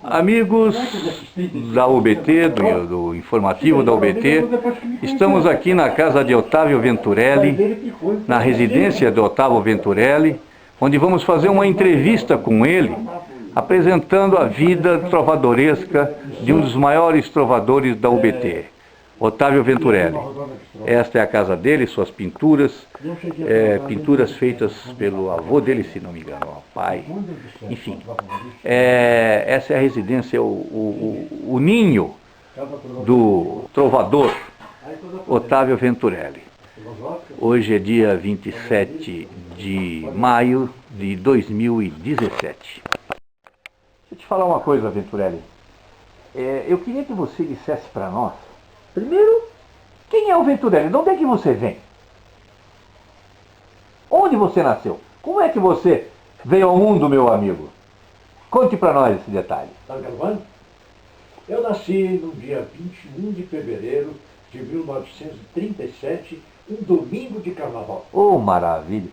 Amigos da UBT, do informativo da UBT, estamos aqui na casa de Otávio Venturelli, na residência de Otávio Venturelli, onde vamos fazer uma entrevista com ele, apresentando a vida trovadoresca de um dos maiores trovadores da UBT, Otávio Venturelli. Esta é a casa dele, suas pinturas, pinturas feitas pelo avô dele, se não me engano, o pai, enfim. Essa é a residência, o ninho do trovador Otávio Venturelli. Hoje é dia 27 de maio de 2017. Deixa eu te falar uma coisa, Venturelli. Eu queria que você dissesse para nós, primeiro, quem é o Venturelli? De onde é que você vem? Onde você nasceu? Como é que você veio ao mundo, meu amigo? Conte para nós esse detalhe. Tá gravando? Eu nasci no dia 21 de fevereiro de 1937, um domingo de carnaval. Oh, maravilha!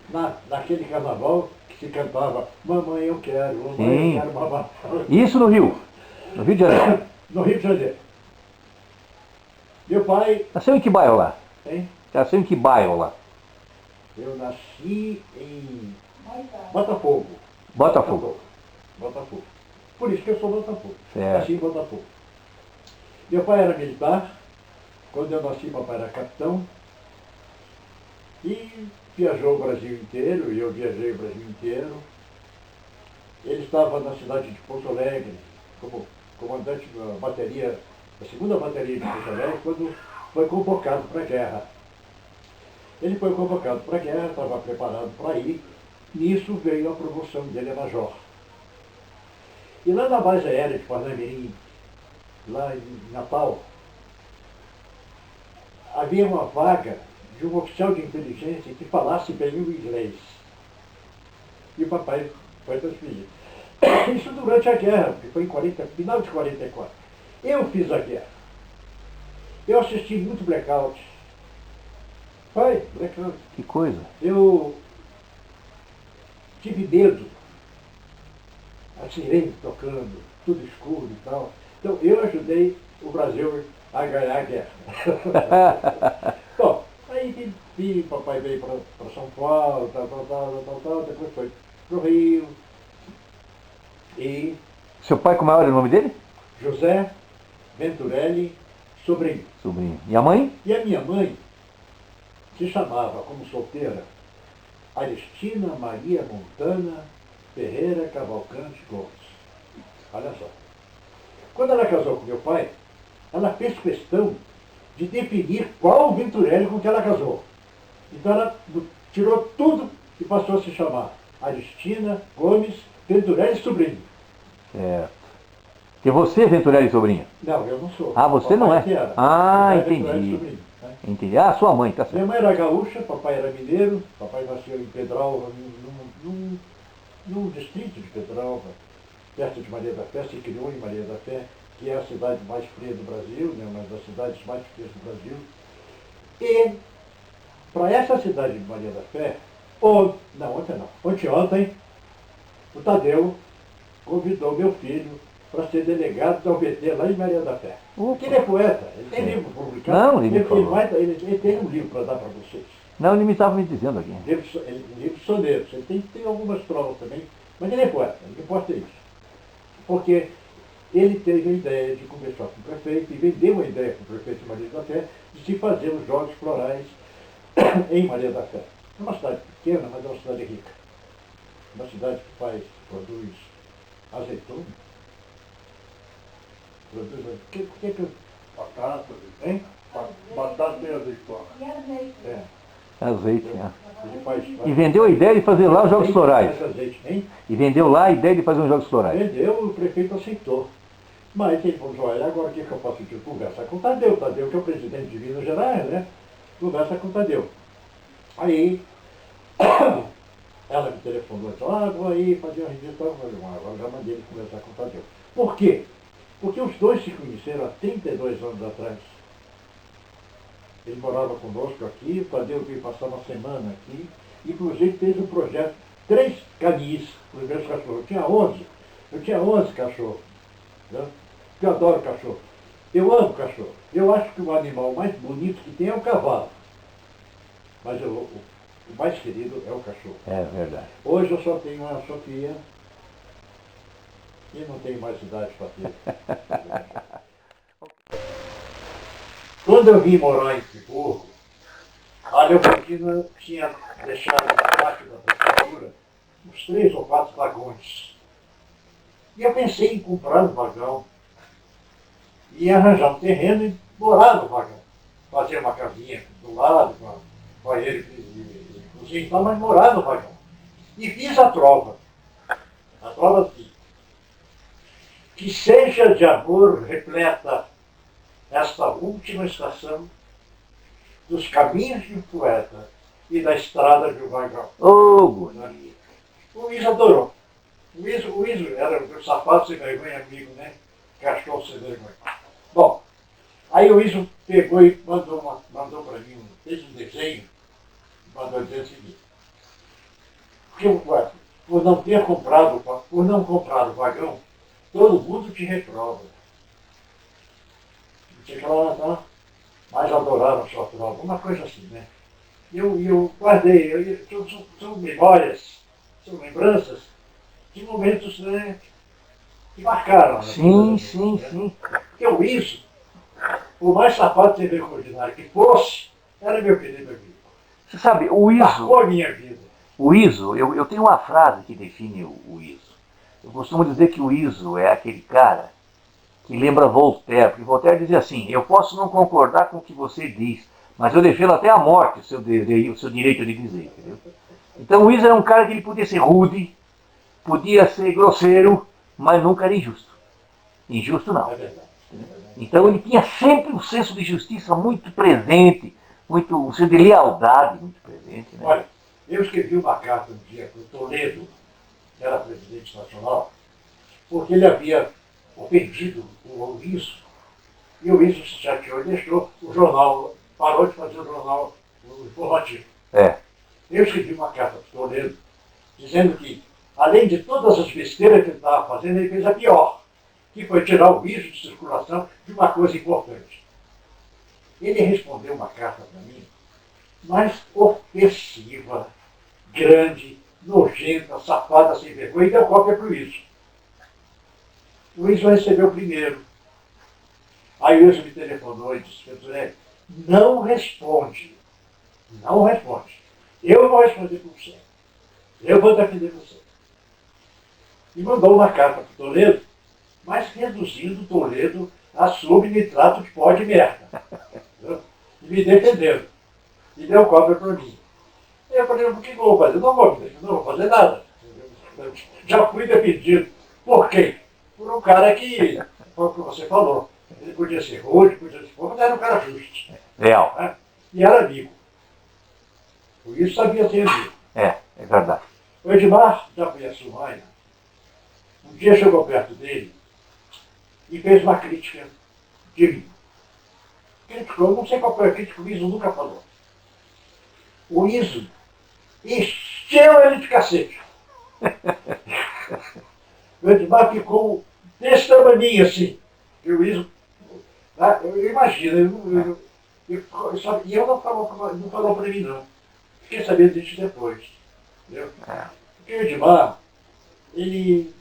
Naquele carnaval que se cantava Mamãe eu quero, mamãe eu quero mamãe. Isso no Rio? No Rio de Janeiro? No Rio de Janeiro. Meu pai... Nasceu em que bairro lá? Hein? Nasceu em que bairro lá? Eu nasci em Botafogo. Botafogo. Botafogo. Por isso que eu sou Botafogo. Certo. Nasci em Botafogo. Meu pai era militar. Quando eu nasci, papai era capitão. E viajou o Brasil inteiro, e eu viajei o Brasil inteiro. Ele estava na cidade de Porto Alegre, como comandante da bateria, da segunda bateria de Porto Alegre, quando foi convocado para a guerra. Ele foi convocado para a guerra, estava preparado para ir. Nisso veio a promoção dele a major. E lá na base aérea de Parnamirim, lá em Natal, havia uma vaga de um oficial de inteligência que falasse bem o inglês. E o papai foi transferido. Isso durante a guerra, que foi em final de 44. Eu fiz a guerra. Eu assisti muito blackout. Foi, blackout. Que coisa. Eu tive medo. A sirene tocando, tudo escuro e tal. Então eu ajudei o Brasil a ganhar a guerra. Bom, aí papai veio para São Paulo, depois foi para o Rio. E Seu pai, como era o nome dele? José Venturelli Sobrinho. Sobrinho. E a mãe? E a minha mãe se chamava, como solteira, Aristina Maria Montana Ferreira Cavalcante Gomes. Olha só. Quando ela casou com meu pai, ela fez questão de definir qual Venturelli com que ela casou. Então ela tirou tudo e passou a se chamar Aristina Gomes Venturelli Sobrinho. Certo. E você, Venturelli Sobrinho? Não, eu não sou. Ah, você papai não é? que era. Ah, Papai Venturelli entendi. Sobrinho, né? Entendi. Ah, sua mãe, tá Minha certo. mãe era gaúcha, papai era mineiro, papai nasceu em Pedralva, num distrito de Pedralva, perto de Maria da Fé, se criou em Maria da Fé, que é a cidade mais fria do Brasil, né, uma das cidades mais frias do Brasil. E para essa cidade de Maria da Fé, ontem, o Tadeu convidou meu filho para ser delegado da UBT lá em Maria da Fé. Porque ele é poeta, ele tem livro publicado. Não, ele ele tem um livro para dar para vocês. Não, ele me estava me dizendo aqui. Livro sonetos. Ele tem algumas trovas também, mas ele é poeta, não importa isso. Porque ele teve a ideia de conversar com o prefeito e vendeu uma ideia para o prefeito de Maria da Fé de se fazer os Jogos Florais em Maria da Fé. É uma cidade pequena, mas é uma cidade rica. Uma cidade que produz azeitona. Batata, hein? Batata e azeitona. E azeite. É. Azeite, né? Ele faz E vendeu a ideia de fazer lá os Jogos Florais. azeite, hein? E vendeu lá a ideia de fazer os Jogos Florais. Vendeu, o prefeito aceitou. Mas ele falou, olha, agora o que eu faço de conversa com o Tadeu? Tadeu, que é o presidente de Minas Gerais, né? Conversa com o Tadeu. Aí, ela me telefonou e falou, vou aí fazer uma revisão. Agora já mandei ele conversar com o Tadeu. Por quê? Porque os dois se conheceram há 32 anos atrás. Ele morava conosco aqui, o Tadeu veio passar uma semana aqui, inclusive fez um projeto, 3 canis para os meus cachorros. Tinha 11, Eu tinha 11 cachorros, né? Eu adoro cachorro. Eu amo cachorro. Eu acho que o animal mais bonito que tem é o cavalo. Mas o mais querido é o cachorro. É verdade. Hoje eu só tenho uma Sofia e não tenho mais idade para ter. Quando eu vim morar em Friburgo, a Leopoldina tinha deixado na parte da prefeitura uns 3 ou 4 vagões. E eu pensei em comprar um vagão e arranjar um terreno e morar no vagão. Fazer uma casinha do lado, com banheiro e cozinha e tal, mas morar no vagão. E fiz a trova. A trova que seja de amor repleta esta última estação dos caminhos de um poeta e da estrada de um vagão. Ô, bonito. O Luiz adorou. O Luiz era o sapato sem vergonha amigo, né? Cachorro sem vergonha. Bom, aí o Luiz pegou e mandou para mim, fez um desenho, mandou dizer o seguinte, por não comprar o vagão, todo mundo te reprova. Tinha que ela mais adoraram a sua prova, uma coisa assim, né? Eu guardei, são memórias, são lembranças de momentos, né, que marcaram. Né? Sim, sim, sim. Porque o Iso, por mais sapato sem vergonha que fosse, era meu querido amigo. Você sabe, o Marcou ISO, a minha vida. eu tenho uma frase que define o ISO. Eu costumo dizer que o ISO é aquele cara que lembra Voltaire, porque Voltaire dizia assim, eu posso não concordar com o que você diz, mas eu defendo até a morte o seu direito de dizer, entendeu? Então o ISO era um cara que ele podia ser rude, podia ser grosseiro, mas nunca era injusto. Injusto não. É verdade. Então ele tinha sempre um senso de justiça muito presente, um senso de lealdade muito presente. Né? Olha, eu escrevi uma carta um dia para o Toledo, que era presidente nacional, porque ele havia ofendido o Iso, e o Iso se chateou e deixou o jornal, parou de fazer o jornal informativo. É. Eu escrevi uma carta para o Toledo, dizendo que, além de todas as besteiras que ele estava fazendo, ele fez a pior, que foi tirar o Iso de circulação de uma coisa importante. Ele respondeu uma carta para mim, mais ofensiva, grande, nojenta, safada, sem vergonha, e deu cópia para o Iso. O Iso recebeu primeiro. Aí o Iso me telefonou e disse, Pedro, não responde. Não responde. Eu vou responder por você. Eu vou defender você. E mandou uma carta para o Toledo, mas reduzindo o Toledo a subnitrato de pó de merda. E me defendendo. E deu cópia para mim. Eu falei, o que eu vou fazer? Não vou fazer nada. Já fui defendido. Por quê? Por um cara que, foi o que você falou, ele podia ser rude, podia ser fogo, mas era um cara justo. Real. Né? E era amigo. Por isso sabia ser amigo. É verdade. O Edmar, já conhece o Maia, um dia chegou perto dele e fez uma crítica de mim. Criticou, não sei qual foi a crítica, o Iso nunca falou. O Iso encheu ele de cacete. O Edmar ficou desse tamanho assim. E o Iso, eu imagino, e eu não falou para mim não. Fiquei sabendo disso depois. Entendeu? Porque o Edmar, ele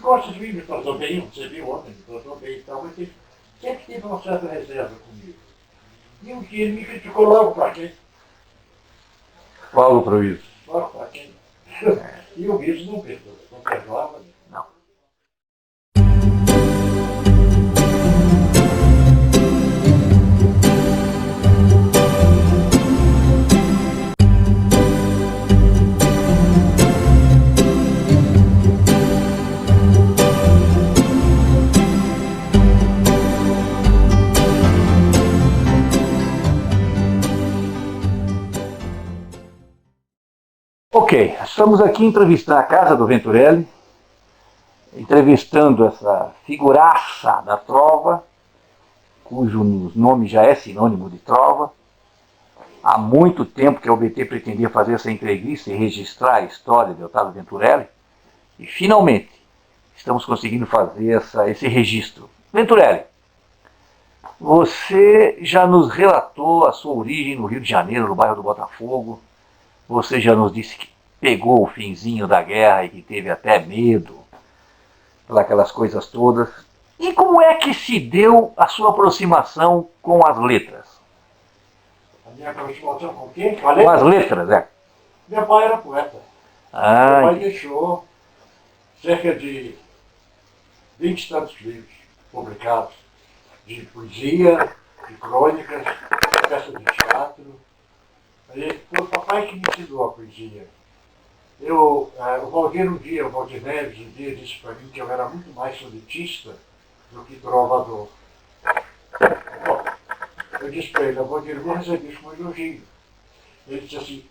gosta de mim, me tratou bem, você viu ontem, me tratou bem e tal, mas ele sempre teve uma certa reserva comigo. E um dia ele me criticou logo para quem? Logo para o ISO. Logo para quem? E o Iso não perdoava. Não. Ok, estamos aqui entrevistando a casa do Venturelli, entrevistando essa figuraça da trova, cujo nome já é sinônimo de trova. Há muito tempo que a UBT pretendia fazer essa entrevista e registrar a história de Otávio Venturelli, E finalmente estamos conseguindo fazer esse registro. Venturelli, você já nos relatou a sua origem no Rio de Janeiro, no bairro do Botafogo. Você já nos disse que pegou o finzinho da guerra e que teve até medo, aquelas coisas todas. E como é que se deu a sua aproximação com as letras? A minha aproximação com quem? Com as letras, é. Meu pai era poeta. Meu pai deixou cerca de 20 e tantos livros publicados, de poesia, de crônicas, de peças de teatro. Foi o papai que me ensinou a poesia. O Valdir Neves, um dia disse para mim que eu era muito mais sonetista do que trovador. Bom, eu disse para ele, Valdir, eu vou receber isso com um elogio. Ele disse assim,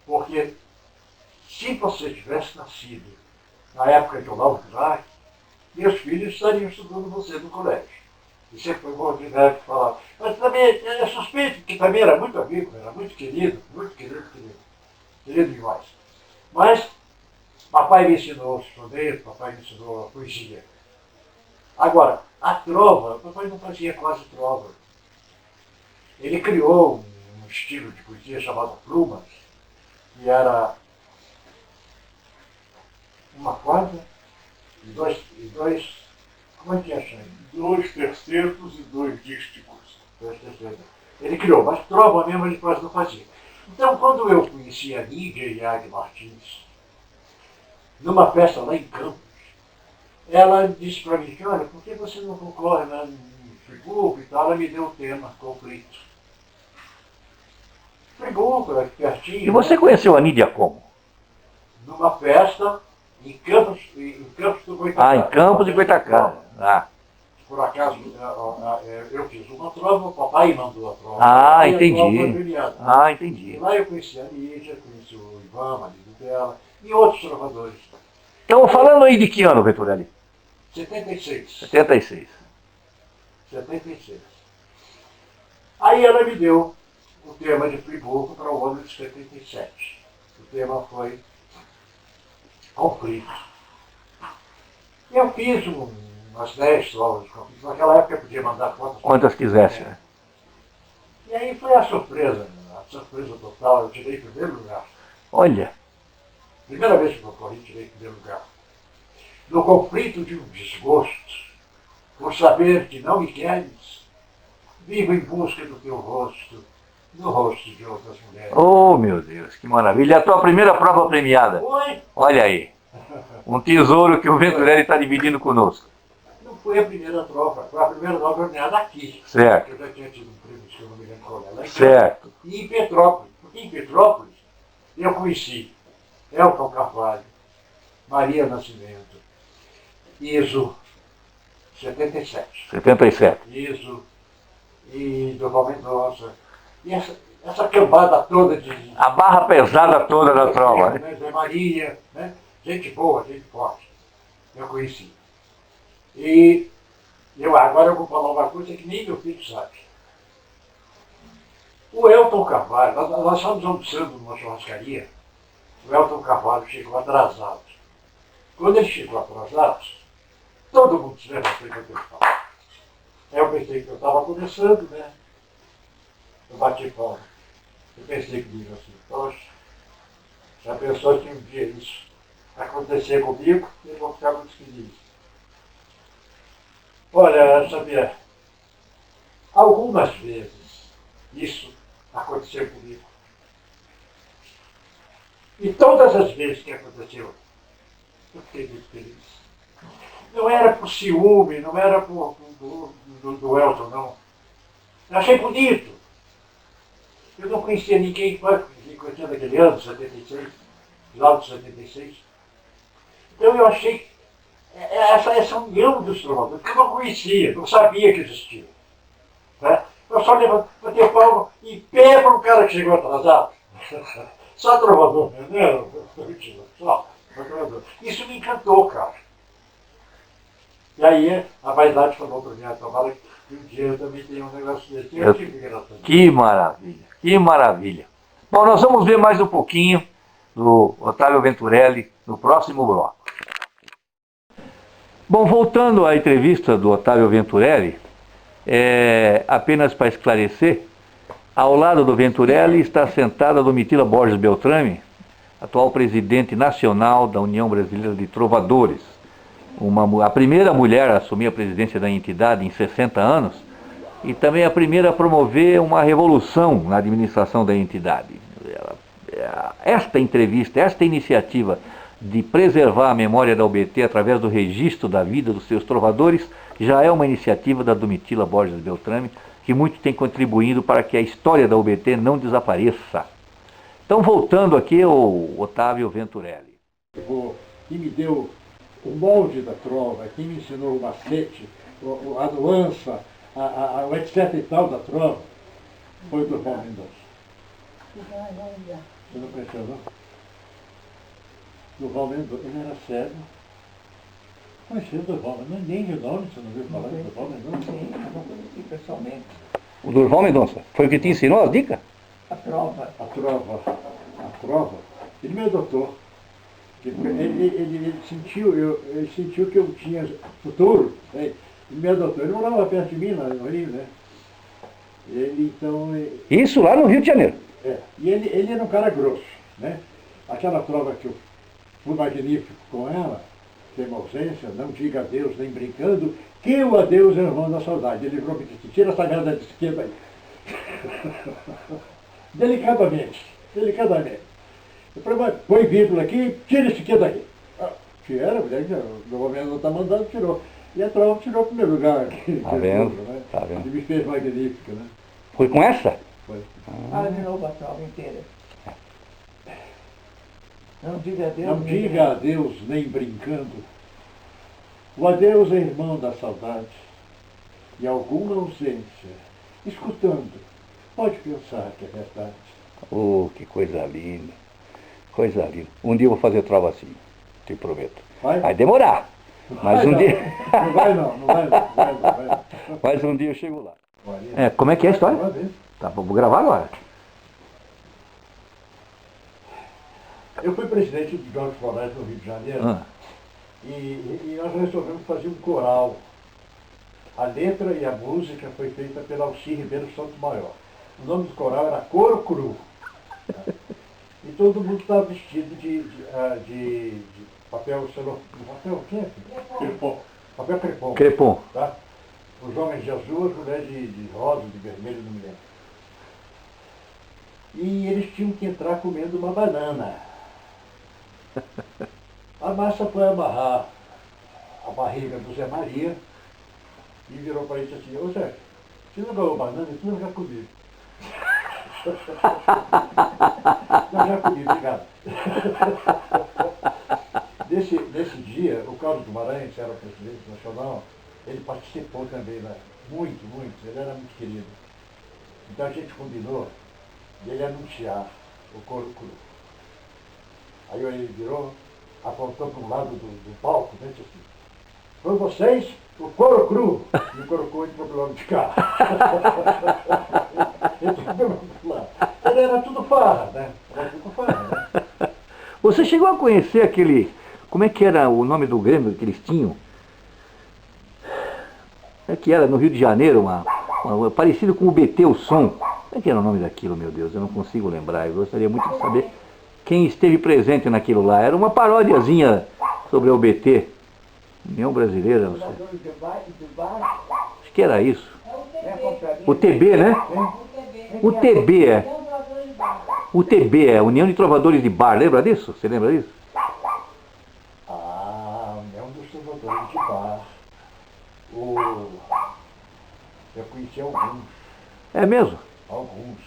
porque se você tivesse nascido na época de Olavo Bilac, meus filhos estariam estudando você no colégio. E sempre foi o Valdir Neves que falava. Mas também é suspeito, que também era muito amigo, era muito querido demais. Mas papai me ensinou o soneto, papai me ensinou a poesia. Agora, a trova, papai não fazia quase trova. Ele criou um estilo de poesia chamado plumas, que era uma quadra e dois, como é que é, Xande? 2 tercetos e 2 dísticos. Ele criou, mas trova mesmo ele quase não fazia. Então, quando eu conheci a Nídia Iag Martins, numa festa lá em Campos, ela disse para mim, olha, por que você não concorre lá em Friburgo e tal? Ela me deu o tema, conflito. Friburgo, aqui pertinho. E você conheceu a Nídia como? Numa festa em Campos do Goitacá. Em Campos de Goitacá. Por acaso, eu fiz uma trova, o papai mandou a trova. Entendi. Entendi. Lá eu conheci a Nídia, conheci o Ivan, marido dela, e outros trovadores. Então, falando aí de que ano, Venturelli? 76. 76. Aí ela me deu o tema de Friburgo para o ano de 77. O tema foi conflito. Eu fiz umas 10 trovas de conflito. Naquela época eu podia mandar quantas quisesse. Né? E aí foi a surpresa total. Eu tirei em primeiro lugar. Olha. Primeira vez que eu corri, tirei em primeiro lugar. No conflito de um desgosto, por saber que não me queres, vivo em busca do teu rosto, no rosto de outras mulheres. Oh, meu Deus, que maravilha. A tua primeira prova premiada. Oi? Olha aí. Um tesouro que o Venturelli está dividindo conosco. Não foi a primeira prova, foi a primeira prova premiada aqui. Certo. Eu já tinha tido um prêmio, se eu não me lembro qual era. Certo. E em Petrópolis. Porque em Petrópolis eu conheci Elton Carvalho, Maria Nascimento, ISO 77. 77. ISO e Durval Mendonça. E essa cambada toda de... A barra pesada toda da prova. Né? Zé Maria, né? Gente boa, gente forte. Eu conheci. E agora eu vou falar uma coisa que nem meu filho sabe. O Elton Carvalho, nós estávamos almoçando numa churrascaria, o Elton Carvalho chegou atrasado. Quando ele chegou atrasado, todo mundo se levantou enquanto ele falava. Aí eu pensei que eu estava começando, né? Eu bati palma. Eu pensei comigo assim, poxa, se a pessoa que um dia isso acontecer comigo, eu vou ficar muito feliz. Olha, Xavier, algumas vezes isso aconteceu comigo. E todas as vezes que aconteceu, eu fiquei muito feliz. Não era por ciúme, não era do Elton, não. Eu achei bonito. Eu não conhecia ninguém, conhecia naquele ano, 76, lá de 76. Então eu achei essa união dos trovadores, que eu não conhecia, não sabia que existia. Né? Eu só levantei o palmo e pé para um cara que chegou atrasado. Só trovador, né? Só trovador. Isso me encantou, cara. E aí a vaidade falou para mim, tomara que um dia eu também tenha um negócio desse. Eu tive graça. Que maravilha, que maravilha. Bom, nós vamos ver mais um pouquinho do Otávio Venturelli no próximo bloco. Bom, voltando à entrevista do Otávio Venturelli, apenas para esclarecer, ao lado do Venturelli está sentada a Domitila Borges Beltrame, atual presidente nacional da União Brasileira de Trovadores. A primeira mulher a assumir a presidência da entidade em 60 anos e também a primeira a promover uma revolução na administração da entidade. Esta entrevista, esta iniciativa de preservar a memória da UBT através do registro da vida dos seus trovadores já é uma iniciativa da Domitila Borges Beltrame, que muito tem contribuído para que a história da UBT não desapareça. Então, voltando aqui ao Otávio Venturelli. Que me deu o molde da trova, que me ensinou o macete, a nuança, o etc e tal da trova, foi o Durval Mendonça. Você não conheceu, não? Durval Mendonça, ele era cego. Conheci o Durval Mendonça, nem de nome, você não viu falar do Durval Mendonça? Sim, eu não conheci pessoalmente. O Durval Mendonça, foi o que te ensinou as dicas? A trova. A trova, ele me adotou. Ele sentiu que eu tinha futuro, né? Ele me adotou. Ele morava perto de mim, lá no Rio, né? Isso lá no Rio de Janeiro. E ele era um cara grosso, né? Aquela trova que eu fui magnífico com ela, tem uma ausência, não diga adeus nem brincando, que o adeus é irmão da saudade. Ele virou e disse, tira essa merda de esquerda aí. Delicadamente. Eu falei, mas põe vírgula aqui, tira esse aqui daqui. Tira, o governo não está mandando, tirou. E a trova tirou o primeiro lugar aqui. Tá vendo? Né? Tá vendo? E me fez magnífico, né? Foi com essa? Foi. De novo a trova inteira. Não diga adeus. Não diga adeus nem brincando. O adeus é irmão da saudade. E alguma ausência, escutando, pode pensar que é verdade. Oh, que coisa linda. Coisa linda. Um dia eu vou fazer trova assim, te prometo. Vai demorar. Mas um dia. Não vai não. Mas um dia eu chego lá. Como é que é a história? Tá, vou gravar agora. Eu fui presidente do Jogos Florais no Rio de Janeiro e nós resolvemos fazer um coral. A letra e a música foi feita pelo Alci Ribeiro Santos Maior. O nome do coral era Coro Cru. E todo mundo estava vestido de papel celofane. Papel o quê? Crepom. Papel crepom. Crepom. Tá? Os homens de azul, as mulheres de rosa, de vermelho, não me lembro. E eles tinham que entrar comendo uma banana. A massa foi amarrar a barriga do Zé Maria e virou para ele assim, ô Zé, você não ganhou banana, você não já comigo. Não, já comi, obrigado. Nesse dia, o Carlos Guimarães, que era o presidente nacional, ele participou também, né? Muito, ele era muito querido. Então a gente combinou de ele anunciar o Coro Cru. Aí ele virou, apontou para um lado do palco, né, disse assim, com vocês, o Coro Cru. E o Coro Cru entrou pelo lado de cá. Ele era tudo farra, né? Você chegou a conhecer aquele... Como é que era o nome do Grêmio que eles tinham? É que era no Rio de Janeiro, parecido com o BT, o som. Como é que era o nome daquilo, meu Deus? Eu não consigo lembrar. Eu gostaria muito de saber quem esteve presente naquilo lá. Era uma paródiazinha sobre o BT. União Brasileira, não sei. Acho que era isso. O TB, né? O TB é. O TB é União de Trovadores de Bar. Lembra disso? Você lembra disso? União dos Trovadores de Bar. Eu conheci alguns. É mesmo? Alguns.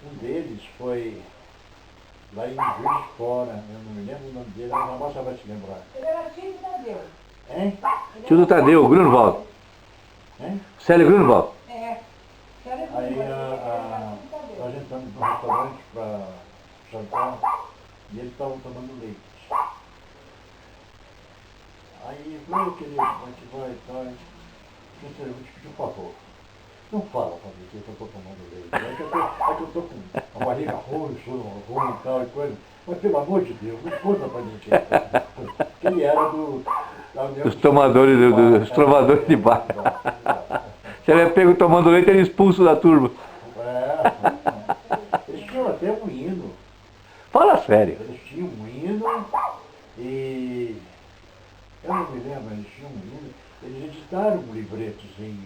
Um deles foi lá em Juiz de Fora. Eu não me lembro o nome dele, mas a moça vai se lembrar. Ele era tio do Tadeu. Hein? Tio do Tadeu, Grunwald. Hein? Célio Grunwald. Aí nós entramos no restaurante para jantar e eles estavam tomando leite. Aí eu falei, querido, como é que vai e tal? Eu te pedi um favor. Não fala pra mim que eu estou tomando leite. É que eu estou com a barriga ruim, ruim e tal e coisa. Mas pelo amor de Deus, não conta pra gente. Que ele era Os tomadores, os trovadores de bar. Se ele é pego tomando leite, ele é expulso da turma. Eles tinham até um hino. Fala sério. Eles tinham um hino e... Eu não me lembro, eles tinham um hino. Eles editaram um livretozinho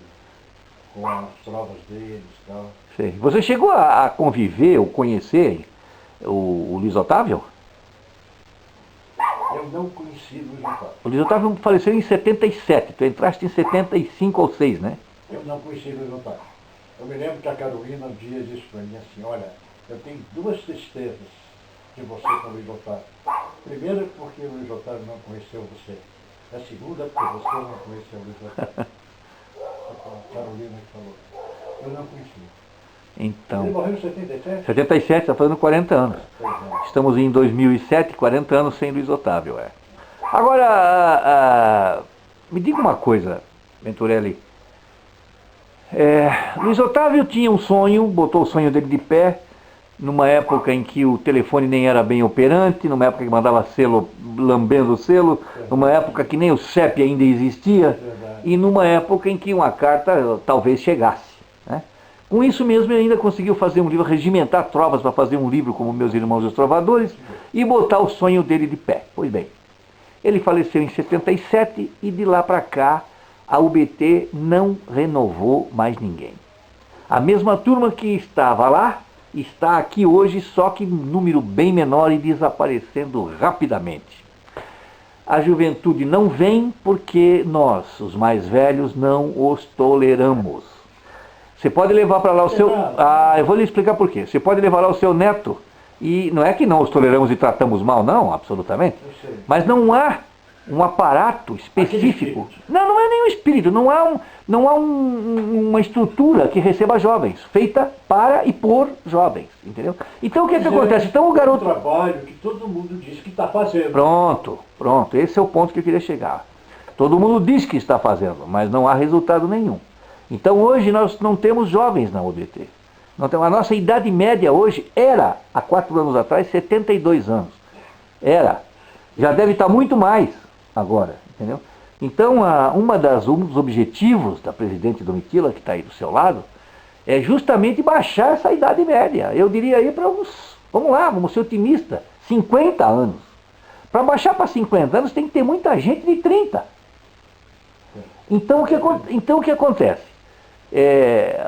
com as trovas deles e tal. Sei. Você chegou a conviver ou conhecer o Luiz Otávio? Eu não conheci Luiz Otávio. O Luiz Otávio faleceu em 77. Tu entraste em 75 ou 6, né? Eu não conheci Luiz Otávio. Eu me lembro que a Carolina um dia disse para mim assim, olha, eu tenho duas tristezas de você com o Luiz Otávio. Primeira, porque o Luiz Otávio não conheceu você. A segunda, porque você não conheceu o Luiz Otávio. A Carolina que falou. Eu não conheci. Então, Ele morreu em 77? 77, está fazendo 40 anos. Pois é. Estamos em 2007, 40 anos sem Luiz Otávio. Agora, me diga uma coisa, Venturelli. Luiz Otávio tinha um sonho, botou o sonho dele de pé, numa época em que o telefone nem era bem operante, numa época que mandava selo, lambendo o selo, numa época que nem o CEP ainda existia, e numa época em que uma carta talvez chegasse. Né? Com isso mesmo ele ainda conseguiu fazer um livro, regimentar trovas para fazer um livro como Meus Irmãos os Trovadores e botar o sonho dele de pé. Pois bem, ele faleceu em 77 e de lá para cá a UBT não renovou mais ninguém. A mesma turma que estava lá está aqui hoje, só que em número bem menor e desaparecendo rapidamente. A juventude não vem porque nós, os mais velhos, não os toleramos. Você pode levar para lá o seu... eu vou lhe explicar por quê. Você pode levar lá o seu neto e não é que não os toleramos e tratamos mal, não, absolutamente. Mas não há um aparato específico. Não é nem um espírito, não há uma estrutura que receba jovens, feita para e por jovens, entendeu? Então o que acontece? Então o garoto... É um trabalho que todo mundo diz que está fazendo. Pronto, esse é o ponto que eu queria chegar. Todo mundo diz que está fazendo, mas não há resultado nenhum. Então hoje nós não temos jovens na UBT. A nossa idade média hoje era, há 4 anos atrás, 72 anos. Era. Já deve estar muito mais agora, entendeu? Então, um dos objetivos da presidente Domitila, que está aí do seu lado, é justamente baixar essa idade média. Eu diria aí para uns, vamos ser otimistas, 50 anos. Para baixar para 50 anos tem que ter muita gente de 30. Então o que acontece?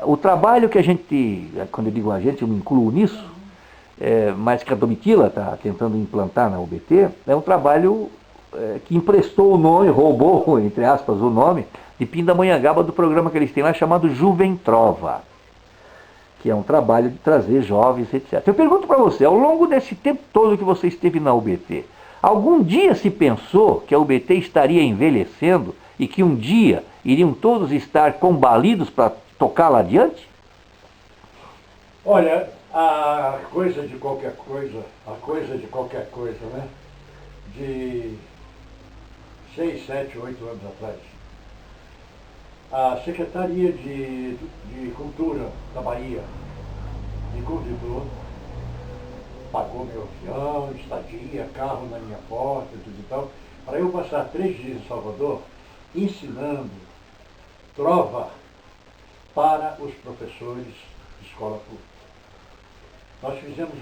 O trabalho que a gente, quando eu digo a gente, eu me incluo nisso, mas que a Domitila está tentando implantar na UBT, é um trabalho que emprestou o nome, roubou, entre aspas, o nome de Pindamonhangaba do programa que eles têm lá chamado Juventrova, que é um trabalho de trazer jovens, etc. Eu pergunto para você, ao longo desse tempo todo que você esteve na UBT, algum dia se pensou que a UBT estaria envelhecendo e que um dia iriam todos estar combalidos para tocar lá adiante? Olha, a coisa de qualquer coisa, né? De 6, 7, 8 anos atrás, a Secretaria de Cultura da Bahia me convidou, pagou meu avião, estadia, carro na minha porta, tudo e tal, para eu passar 3 dias em Salvador ensinando trova para os professores de escola pública. Nós fizemos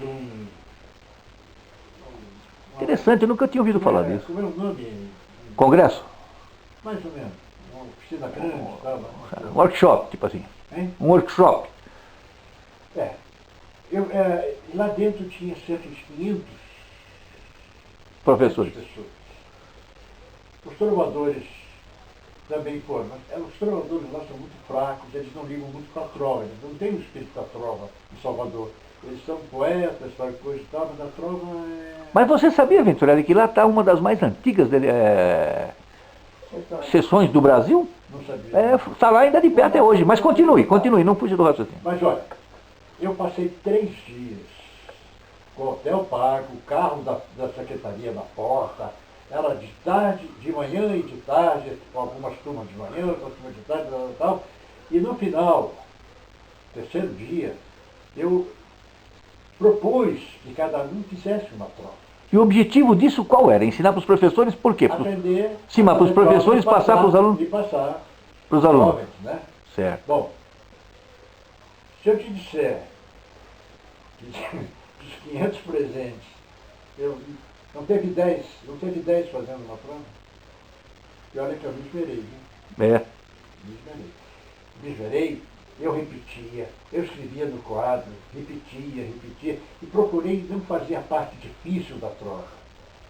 Interessante, eu nunca tinha ouvido falar disso. Como é o nome? Congresso? Mais ou menos. Uma oficina grande, estava. Workshop, tipo assim. Hein? Um workshop. Lá dentro tinha cerca de 500 Professores. pessoas. Os trovadores também foram. Mas os trovadores lá são muito fracos, eles não ligam muito para a trova, eles não têm o espírito da trova em Salvador. Eles são poetas, tal coisa e tal, mas a trova é... Mas você sabia, Venturelli, que lá está uma das mais antigas sessões do Brasil? Não sabia. Está lá ainda de pé até hoje. Mas continue, não fuja do raciocínio. Mas olha, eu passei 3 dias com o hotel pago, o carro da secretaria na porta, era de tarde, de manhã e de tarde, algumas turmas de manhã, outras turmas de tarde, tal. E no final, 3º dia, eu propus que cada um fizesse uma prova. E o objetivo disso qual era? Ensinar para os professores por quê? Aprender. Sim, mas para os professores passar para os alunos. E passar Para os alunos. jovens, né? Certo. Bom, se eu te disser que dos 500 presentes, não teve 10 fazendo uma prova, e olha que eu me esmerei, viu? É. Me esmerei, eu repetia, eu escrevia no quadro, repetia, e procurei não fazer a parte difícil da prova,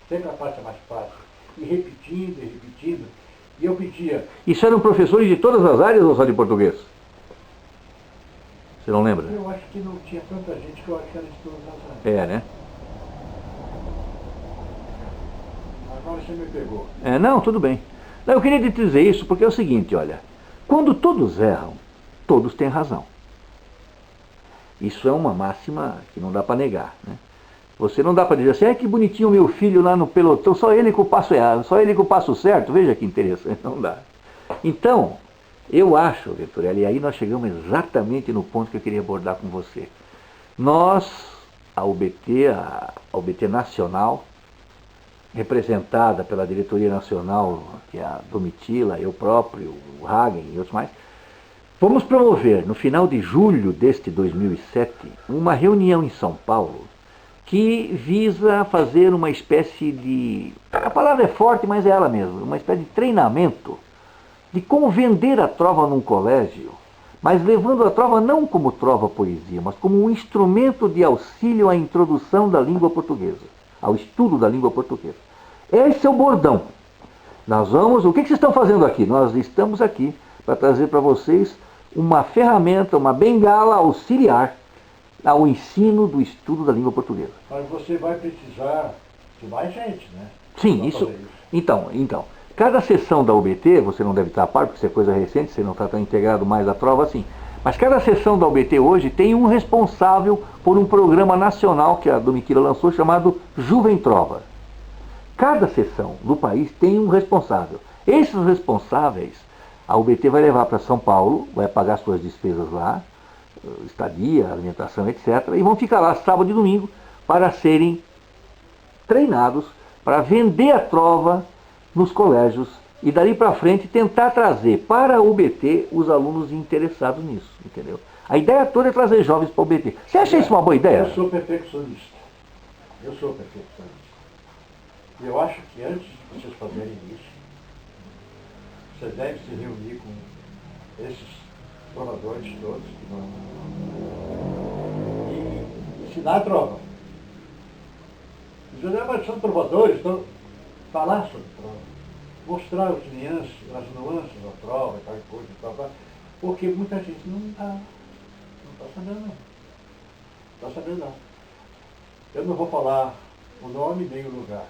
sempre a parte mais fácil, e repetindo, e eu pedia. Isso eram professores de todas as áreas ou só de português? Você não lembra? Eu acho que não tinha tanta gente que eu acho que era de todas as áreas. É, né? Agora você me pegou. É, não, tudo bem. Não, eu queria te dizer isso porque é o seguinte, olha. Quando todos erram, todos têm razão. Isso é uma máxima que não dá para negar, né? Você não dá para dizer assim, que bonitinho o meu filho lá no pelotão, só ele com o passo errado, só ele com o passo certo, veja que interessante, não dá. Então, eu acho, Venturelli, e aí nós chegamos exatamente no ponto que eu queria abordar com você. Nós, a UBT Nacional, representada pela Diretoria Nacional, que é a Domitila, eu próprio, o Hagen e outros mais, vamos promover, no final de julho deste 2007, uma reunião em São Paulo que visa fazer uma espécie de... A palavra é forte, mas é ela mesma, uma espécie de treinamento de como vender a trova num colégio, mas levando a trova não como trova-poesia, mas como um instrumento de auxílio à introdução da língua portuguesa, ao estudo da língua portuguesa. Esse é o bordão. O que vocês estão fazendo aqui? Nós estamos aqui para trazer para vocês uma ferramenta, uma bengala auxiliar ao ensino do estudo da língua portuguesa. Mas você vai precisar de mais gente, né? Sim, isso. Então, cada sessão da UBT, você não deve estar a par, porque isso é coisa recente, você não está tão integrado mais à trova assim, mas cada sessão da UBT hoje tem um responsável por um programa nacional que a Domitila lançou, chamado Juvem Trova. Cada sessão do país tem um responsável. Esses responsáveis, a UBT vai levar para São Paulo, vai pagar suas despesas lá, estadia, alimentação, etc. E vão ficar lá sábado e domingo para serem treinados para vender a trova nos colégios e dali para frente tentar trazer para a UBT os alunos interessados nisso, entendeu? A ideia toda é trazer jovens para a UBT. Você acha isso uma boa ideia? Eu sou perfeccionista. E eu acho que antes de vocês fazerem isso, vocês devem se reunir com esses trovadores todos que vão e ensinar a trova. Mas são trovadores, então falar sobre trova, mostrar as nuances da trova, tal coisa, tal, porque muita gente não está sabendo não. Está sabendo não. Eu não vou falar o nome nem o lugar,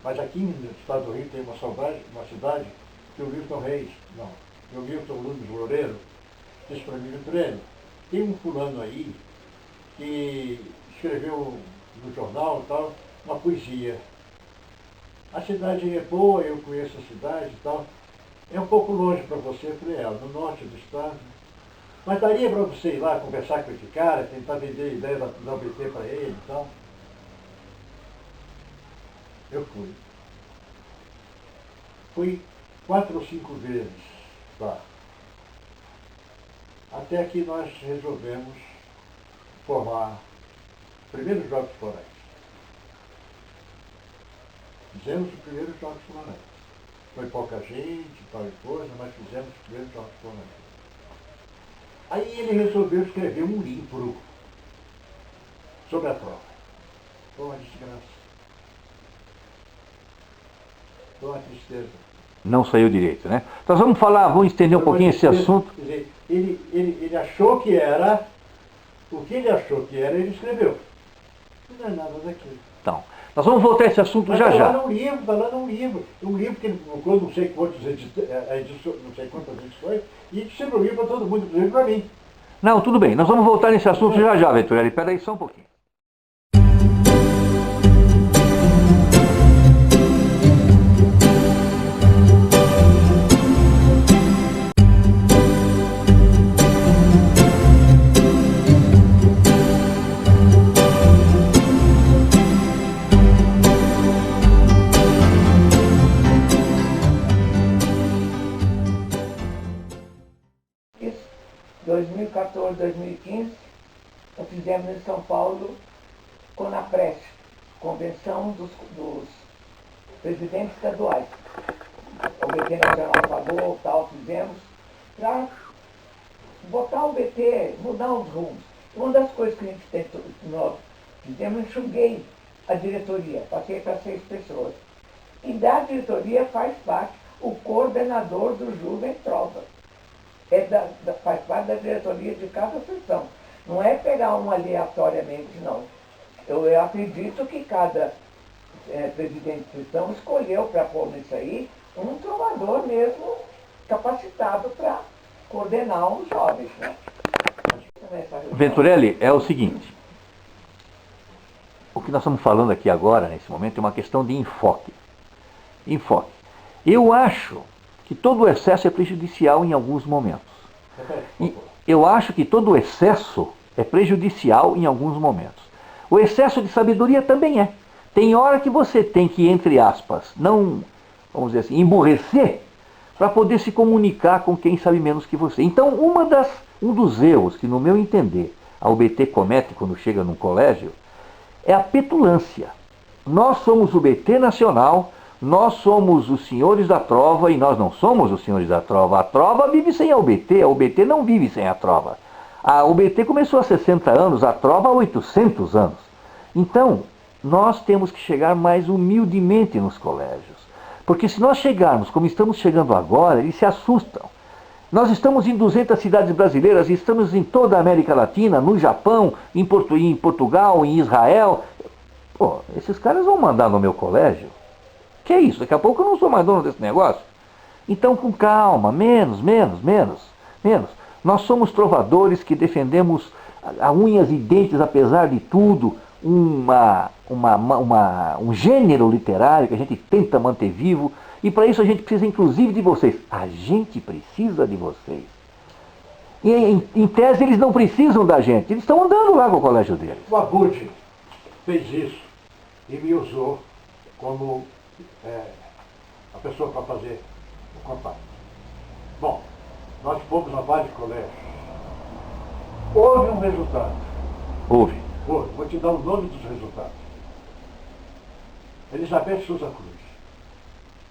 mas aqui no estado do Rio tem uma cidade que o Wilton Reis, o Wilton Nunes Loureiro, disse para mim, Venturelli, tem um fulano aí que escreveu no jornal tal, uma poesia. A cidade é boa, eu conheço a cidade e tal. É um pouco longe para você, eu falei, no norte do estado. Mas daria para você ir lá conversar com esse cara, tentar vender a ideia da UBT para ele e tal. Eu fui. Fui 4 ou 5 vezes lá. Até que nós resolvemos formar primeiros Jogos Florais. Fizemos os primeiros Jogos Florais. Foi pouca gente, tal e coisa, mas fizemos os primeiros Jogos Florais. Aí ele resolveu escrever um livro sobre a trova. Foi uma desgraça. Foi uma tristeza. Não saiu direito, né? Nós vamos estender um pouquinho esse assunto. Quer dizer, ele achou que era, o que ele achou que era, ele escreveu. Não é nada daquilo. Então, nós vamos voltar a esse assunto já já. Está lá num livro. Um livro que ele colocou não sei quantas edições, e distribuiu para todo mundo, inclusive para mim. Não, tudo bem. Nós vamos voltar nesse assunto já já, Venturelli. Espera aí só um pouquinho. 2014, 2015, nós fizemos em São Paulo, CONAPRESP, Convenção dos Presidentes Estaduais. O BT Nacional pagou, tal, fizemos, para botar o BT, mudar os rumos. Uma das coisas que a gente tentou, nós fizemos, enxuguei a diretoria, passei para 6 pessoas. E da diretoria faz parte o coordenador do Juvem Trova. Faz parte da diretoria de cada sessão. Não é pegar um aleatoriamente, não. Eu acredito que cada presidente de sessão escolheu para pôr nisso aí um trovador mesmo capacitado para coordenar os jovens, né? Venturelli, é o seguinte, o que nós estamos falando aqui agora, nesse momento, é uma questão de enfoque. Enfoque. Eu acho que todo o excesso é prejudicial em alguns momentos. Eu acho que todo o excesso é prejudicial em alguns momentos. O excesso de sabedoria também é. Tem hora que você tem que, entre aspas, não, vamos dizer assim, emburrecer para poder se comunicar com quem sabe menos que você. Então, um dos erros que, no meu entender, a UBT comete quando chega num colégio é a petulância. Nós somos o BT Nacional, nós somos os senhores da trova e nós não somos os senhores da trova. A trova vive sem a UBT não vive sem a trova. A UBT começou há 60 anos, a trova há 800 anos. Então, nós temos que chegar mais humildemente nos colégios. Porque se nós chegarmos como estamos chegando agora, eles se assustam. Nós estamos em 200 cidades brasileiras, estamos em toda a América Latina, no Japão, em Portugal, em Israel. Pô, esses caras vão mandar no meu colégio? Que é isso? Daqui a pouco eu não sou mais dono desse negócio. Então, com calma, menos. Nós somos trovadores que defendemos a unhas e dentes, apesar de tudo, um gênero literário que a gente tenta manter vivo, e para isso a gente precisa inclusive de vocês. A gente precisa de vocês. E em tese eles não precisam da gente, eles estão andando lá com o colégio deles. O Abud fez isso e me usou como a pessoa para fazer o contato. Bom, nós fomos a vários colégios. Houve um resultado. Houve. Vou te dar o nome dos resultados. Elizabeth Souza Cruz.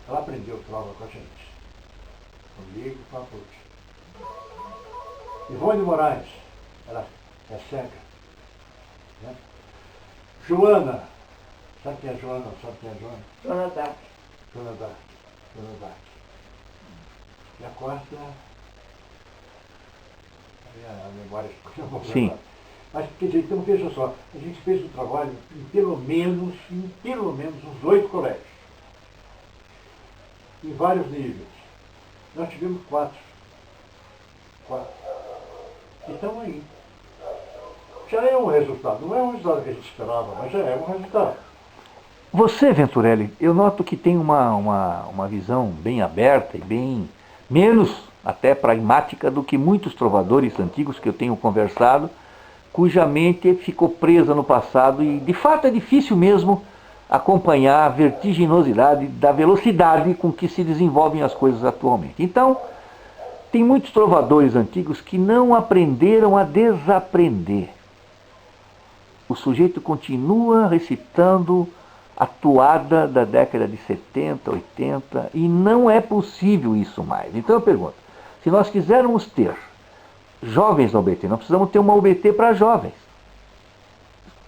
Ela aprendeu trova com a gente. Comigo e com a Abud. Ivone Moraes. Ela é cega. Né? Joana. Sabe quem é Joana? Joana Dark. Joana Dark. E a quarta... A memória... Sim. Mas, quer dizer, então veja só, a gente fez um trabalho em pelo menos uns 8 colégios. Em vários níveis. Nós tivemos 4. Então aí. Já é um resultado. Não é um resultado que a gente esperava, mas já é um resultado. Você, Venturelli, eu noto que tem uma visão bem aberta e bem menos até pragmática do que muitos trovadores antigos que eu tenho conversado, cuja mente ficou presa no passado e, de fato, é difícil mesmo acompanhar a vertiginosidade da velocidade com que se desenvolvem as coisas atualmente. Então, tem muitos trovadores antigos que não aprenderam a desaprender. O sujeito continua recitando a toada da década de 70, 80, e não é possível isso mais. Então eu pergunto, se nós quisermos ter jovens na UBT, nós precisamos ter uma UBT para jovens.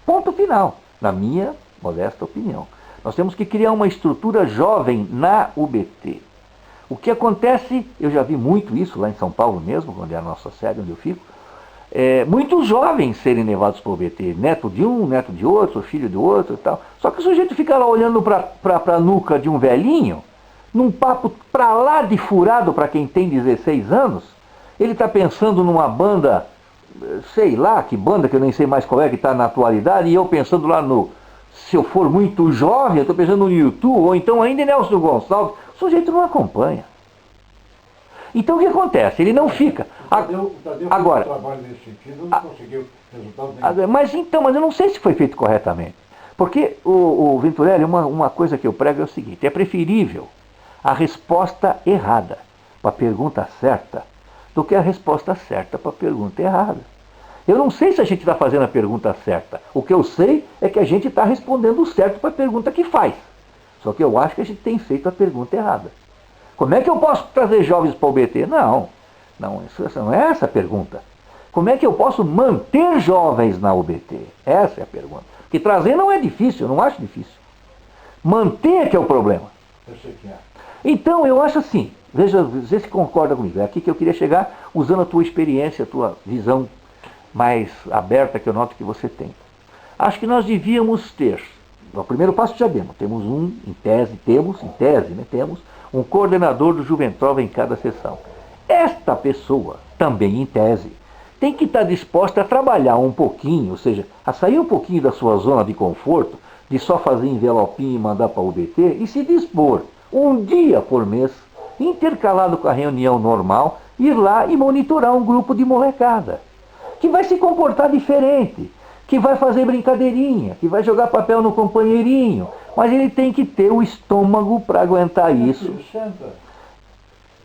Ponto final, na minha modesta opinião. Nós temos que criar uma estrutura jovem na UBT. O que acontece, eu já vi muito isso lá em São Paulo mesmo, onde é a nossa sede, onde eu fico, muitos jovens serem levados para o UBT, neto de um, neto de outro, filho de outro e tal. Só que o sujeito fica lá olhando para a nuca de um velhinho, num papo para lá de furado para quem tem 16 anos, ele está pensando numa banda, sei lá que banda, que eu nem sei mais qual é que está na atualidade, e eu pensando lá no, se eu for muito jovem, eu estou pensando no YouTube, ou então ainda em Nelson Gonçalves, o sujeito não acompanha. Então o que acontece? Ele não fica. Tadeu Agora, fez um trabalho nesse sentido, não conseguiu resultado nenhum. Mas eu não sei se foi feito corretamente. Porque o Venturelli, uma coisa que eu prego é o seguinte: é preferível a resposta errada para a pergunta certa do que a resposta certa para a pergunta errada. Eu não sei se a gente está fazendo a pergunta certa. O que eu sei é que a gente está respondendo certo para a pergunta que faz. Só que eu acho que a gente tem feito a pergunta errada. Como é que eu posso trazer jovens para o UBT? Não, isso não é essa a pergunta. Como é que eu posso manter jovens na UBT? Essa é a pergunta. Porque trazer não é difícil, eu não acho difícil. Manter é que é o problema. Eu sei que é. Então, eu acho assim, veja se concorda comigo. É aqui que eu queria chegar usando a tua experiência, a tua visão mais aberta que eu noto que você tem. Acho que nós devíamos ter, o primeiro passo já demos, temos um coordenador do Juventrova em cada sessão. Esta pessoa, também em tese, tem que estar disposta a trabalhar um pouquinho, ou seja, a sair um pouquinho da sua zona de conforto, de só fazer envelopinho e mandar para o UBT, e se dispor, um dia por mês, intercalado com a reunião normal, ir lá e monitorar um grupo de molecada, que vai se comportar diferente, que vai fazer brincadeirinha, que vai jogar papel no companheirinho, mas ele tem que ter o estômago para aguentar isso.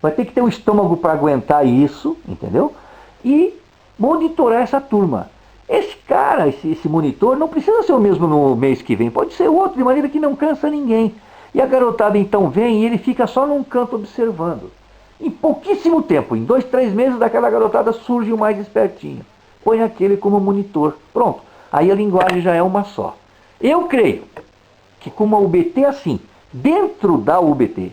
Vai ter que ter o estômago para aguentar isso, entendeu? E monitorar essa turma. Esse cara, esse monitor, não precisa ser o mesmo no mês que vem, pode ser outro, de maneira que não cansa ninguém. E a garotada então vem e ele fica só num canto observando. Em pouquíssimo tempo, em 2, 3 meses, daquela garotada surge o mais espertinho. Põe aquele como monitor. Pronto. Aí a linguagem já é uma só. Eu creio que como a UBT é assim, dentro da UBT,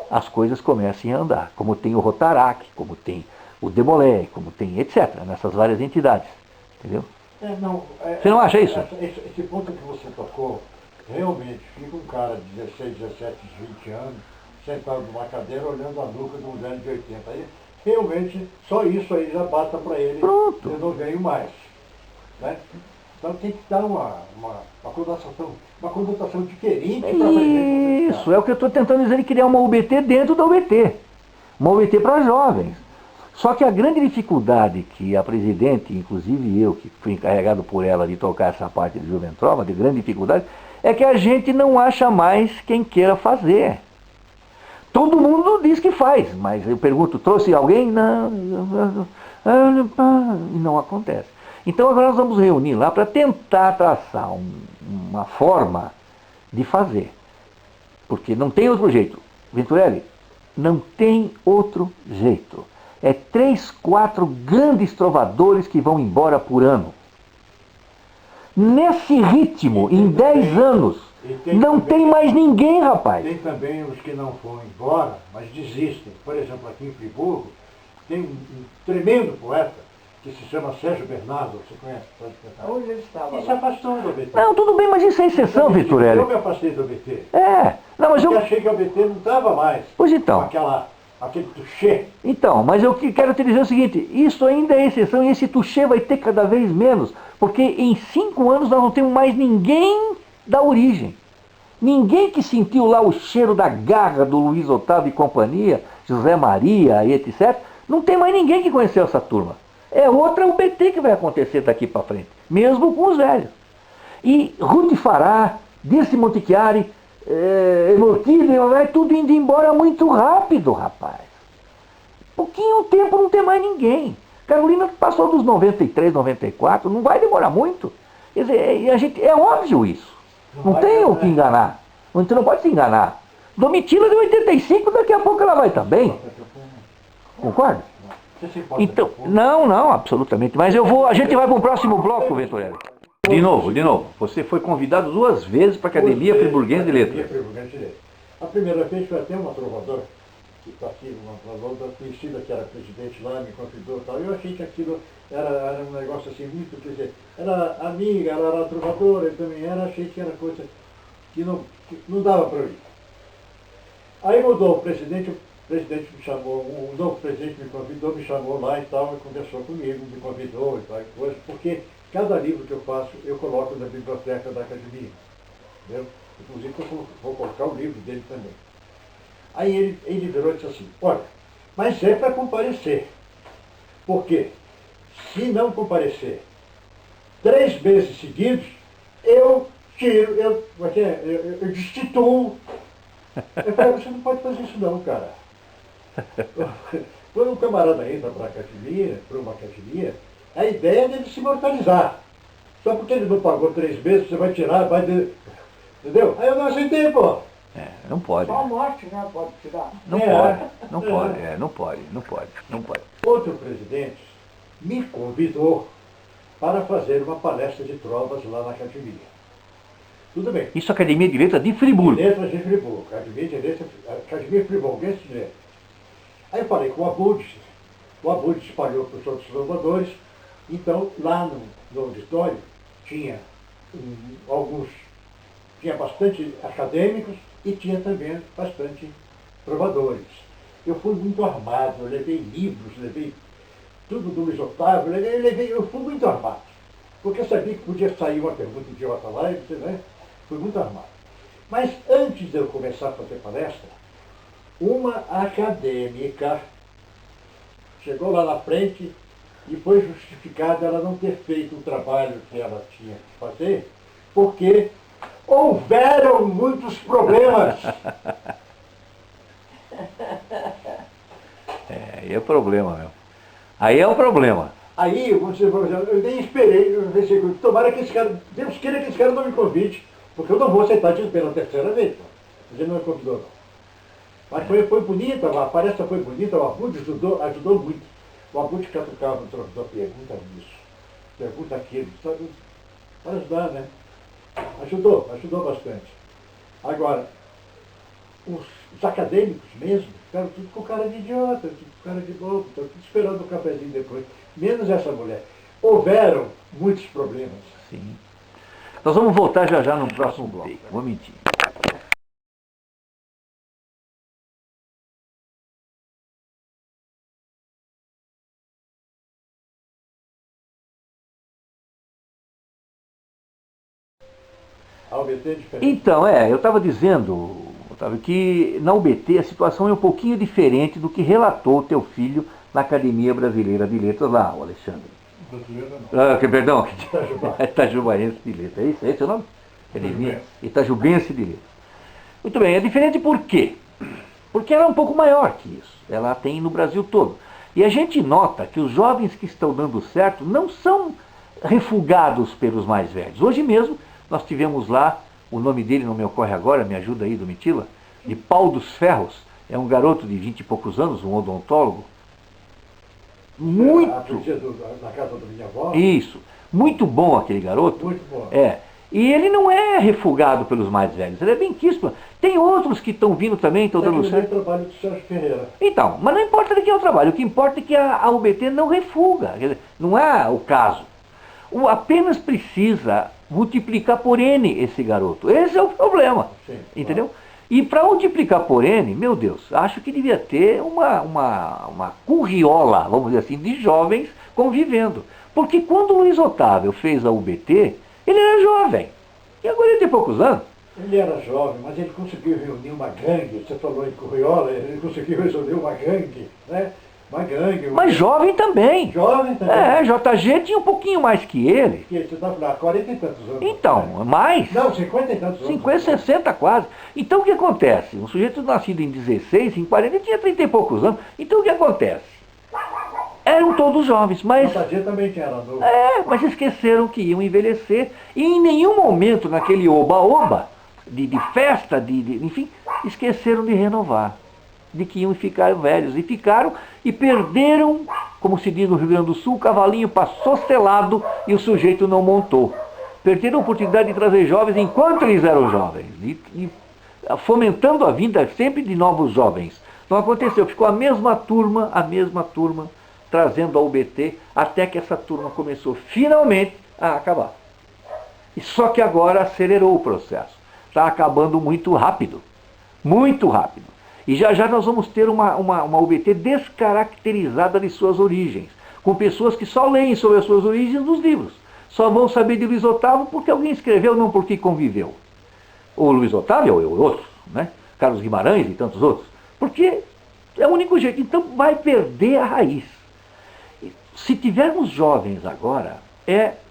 as coisas comecem a andar. Como tem o Rotarac, como tem o Demolé, como tem etc. Nessas várias entidades. Entendeu? Você não acha isso? Esse ponto que você tocou, realmente, fica um cara de 16, 17, 20 anos, sentado numa cadeira, olhando a nuca de um velho de 80. Aí, realmente, só isso aí já basta para ele. Pronto. Eu não ganho mais. Né? Então tem que dar uma conotação diferente para a gente. Isso, é o que eu estou tentando dizer, criar uma UBT dentro da UBT. Uma UBT para jovens. Só que a grande dificuldade que a presidente, inclusive eu, que fui encarregado por ela de tocar essa parte de Juventrova, de grande dificuldade, é que a gente não acha mais quem queira fazer. Todo mundo diz que faz, mas eu pergunto, trouxe alguém? Não, e não acontece. Então agora nós vamos reunir lá para tentar traçar uma forma de fazer. Porque não tem outro jeito. Venturelli, não tem outro jeito. É 3, 4 grandes trovadores que vão embora por ano. Nesse ritmo, em 10 anos, não tem mais ninguém, rapaz. Tem também os que não foram embora, mas desistem. Por exemplo, aqui em Friburgo, tem um tremendo poeta que se chama Sérgio Bernardo, você conhece? Onde ele estava? E se afastou do ABT. Não, tudo bem, mas isso é exceção, Venturelli. Eu me afastei do ABT. Não, mas porque achei que o ABT não estava mais. Pois então. Aquele tuchê. Então, mas eu quero te dizer o seguinte, isso ainda é exceção e esse tuchê vai ter cada vez menos, porque em 5 anos nós não temos mais ninguém da origem. Ninguém que sentiu lá o cheiro da garra do Luiz Otávio e companhia, José Maria e etc. Não tem mais ninguém que conheceu essa turma. É outra UBT que vai acontecer daqui para frente, mesmo com os velhos. E Ruth Fará, Dirce Montichiari, Emortilho, vai tudo indo embora muito rápido, rapaz. Pouquinho tempo não tem mais ninguém. Carolina passou dos 93, 94, não vai demorar muito. Quer dizer, é óbvio isso. Não tem o que enganar. Você não pode se enganar. Domitila de 85, daqui a pouco ela vai também. Concorda? Então, não, absolutamente. Mas a gente vai para o próximo bloco, Venturelli. De novo. Você foi convidado 2 vezes para a Academia Friburguense de Letras. A primeira vez foi até uma trovadora, que está aqui, uma trovadora conhecida, que era presidente lá, me convidou e tal. Eu achei que aquilo era um negócio assim muito, quer dizer, era amiga, ela era trovadora, eu também era, achei que era coisa que não dava para eu ir. Aí mudou o presidente me chamou, o novo presidente me convidou, me chamou lá e tal, e conversou comigo, me convidou e tal, e coisa, porque cada livro que eu faço, eu coloco na biblioteca da academia. Entendeu? Inclusive, eu vou colocar o livro dele também. Aí ele virou e disse assim, olha, mas é para comparecer. Por quê? Se não comparecer 3 meses seguidos, eu destituo. Eu falei, você não pode fazer isso não, cara. Quando um camarada entra para uma academia, a ideia é dele se imortalizar. Só porque ele não pagou 3 meses, você vai tirar, entendeu? Aí eu não aceitei, pô. Não pode. Só a morte, né? Pode tirar. Não pode. Outro presidente me convidou para fazer uma palestra de trovas lá na academia. Tudo bem. Isso é Academia de Letras de Friburgo. Letras de Friburgo, Academia Friburguense de Letras. Aí eu falei com o Abud espalhou para os outros trovadores, então lá no auditório tinha tinha bastante acadêmicos e tinha também bastante trovadores. Eu fui muito armado, eu levei livros, levei tudo do Luiz Otávio, eu fui muito armado, porque eu sabia que podia sair uma pergunta idiota lá, né? Fui muito armado. Mas antes de eu começar a fazer palestra, uma acadêmica chegou lá na frente e foi justificada ela não ter feito o trabalho que ela tinha que fazer, porque houveram muitos problemas. Aí é o problema, meu. Aí é o problema. Aí, eu nem esperei, eu pensei, tomara que esse cara, Deus queira que esse cara não me convide, porque eu não vou aceitar isso pela terceira vez. Mas ele não me convidou, não. Mas foi bonita, a palestra foi bonita, o Abud ajudou muito. O Abud catucava no trocador, pergunta isso, pergunta aquilo, sabe? Para ajudar, né? Ajudou bastante. Agora, os acadêmicos mesmo, ficaram tudo com cara de idiota, tudo com cara de bobo, estão tudo esperando o cafezinho depois. Menos essa mulher. Houveram muitos problemas. Sim. Nós vamos voltar já no próximo bloco. Vou mentir. A UBT é diferente. Então, eu estava dizendo, Otávio, que na UBT a situação é um pouquinho diferente do que relatou o teu filho na Academia Brasileira de Letras lá, o Alexandre. Brasileira não. Perdão, Itajubá. Itajubaense de Letras. É esse o nome? Academia Itajubense de Letras. Muito bem, é diferente por quê? Porque ela é um pouco maior que isso. Ela tem no Brasil todo. E a gente nota que os jovens que estão dando certo não são refugados pelos mais velhos. Hoje mesmo nós tivemos lá, o nome dele não me ocorre agora, me ajuda aí, Domitila, de Pau dos Ferros. É um garoto de 20 e poucos anos, um odontólogo. Muito. Na casa da minha avó. Isso. Muito bom aquele garoto. Muito bom. E ele não é refugado pelos mais velhos, ele é bem quisto. Tem outros que estão vindo também, estão dando certo. É o trabalho do Sérgio Ferreira. Então, mas não importa de quem é o trabalho, o que importa é que a UBT não refuga, quer dizer, não é o caso. Apenas precisa multiplicar por N esse garoto. Esse é o problema. Sim, entendeu? Claro. E para multiplicar por N, meu Deus, acho que devia ter uma curriola, vamos dizer assim, de jovens convivendo. Porque quando o Luiz Otávio fez a UBT, ele era jovem. E agora ele tem poucos anos. Ele era jovem, mas ele conseguiu reunir uma gangue. Você falou em curriola, ele conseguiu resolver uma gangue, né? Uma gangue. Mas jovem também. Jovem também. JG tinha um pouquinho mais que ele. Que você está falando, 40 e tantos anos. Então, mais? Não, 50 e tantos anos. 50, 60 quase. Então o que acontece? Um sujeito nascido em 16, em 40, ele tinha 30 e poucos anos. Então o que acontece? Eram todos jovens, mas... JG também tinha, era novo. Mas esqueceram que iam envelhecer. E em nenhum momento naquele oba-oba, de festa, enfim, esqueceram de renovar. De que iam ficar velhos. E ficaram e perderam, como se diz no Rio Grande do Sul, o cavalinho passou selado e o sujeito não montou. Perderam a oportunidade de trazer jovens enquanto eles eram jovens. E fomentando a vinda sempre de novos jovens. Não aconteceu, ficou a mesma turma, trazendo a UBT, até que essa turma começou finalmente a acabar. E só que agora acelerou o processo. Está acabando muito rápido. Muito rápido. E já nós vamos ter uma UBT descaracterizada de suas origens, com pessoas que só leem sobre as suas origens nos livros. Só vão saber de Luiz Otávio porque alguém escreveu, não porque conviveu. Ou Luiz Otávio ou outros, né? Carlos Guimarães e tantos outros. Porque é o único jeito. Então vai perder a raiz. Se tivermos jovens agora,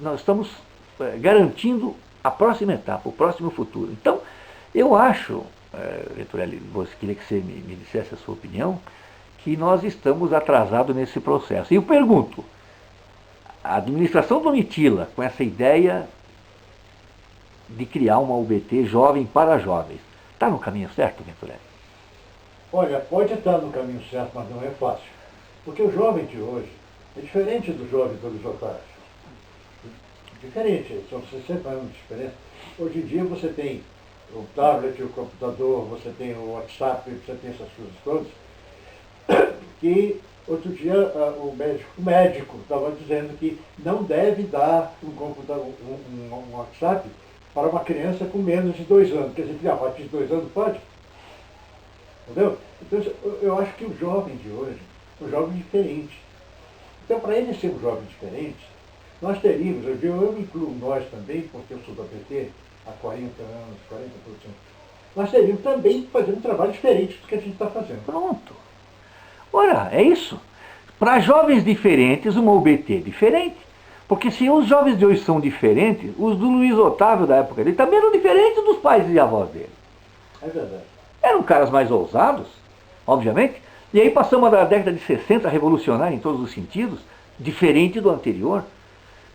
nós estamos garantindo a próxima etapa, o próximo futuro. Então, eu acho, Venturelli, queria que você me dissesse a sua opinião, que nós estamos atrasados nesse processo. E eu pergunto, a administração Domitila, com essa ideia de criar uma UBT jovem para jovens, está no caminho certo, Venturelli? Olha, pode estar no caminho certo, mas não é fácil. Porque o jovem de hoje é diferente do jovem dos otários. Diferente, são 60 anos de diferença. Hoje em dia você tem o tablet, o computador, você tem o WhatsApp, você tem essas coisas todas, que outro dia o médico estava dizendo que não deve dar um computador, um WhatsApp para uma criança com menos de 2 anos. Quer dizer, a partir de 2 anos pode. Entendeu? Então eu acho que o jovem de hoje é um jovem diferente. Então, para ele ser um jovem diferente, nós teríamos, eu me incluo nós também, porque eu sou da PT há 40 anos, 40%, nós teríamos também que fazer um trabalho diferente do que a gente está fazendo. Pronto. Ora, é isso. Para jovens diferentes, uma UBT diferente. Porque se os jovens de hoje são diferentes, os do Luiz Otávio da época dele também eram diferentes dos pais e avós dele. É verdade. Eram caras mais ousados, obviamente. E aí passamos da década de 60 revolucionária em todos os sentidos, diferente do anterior.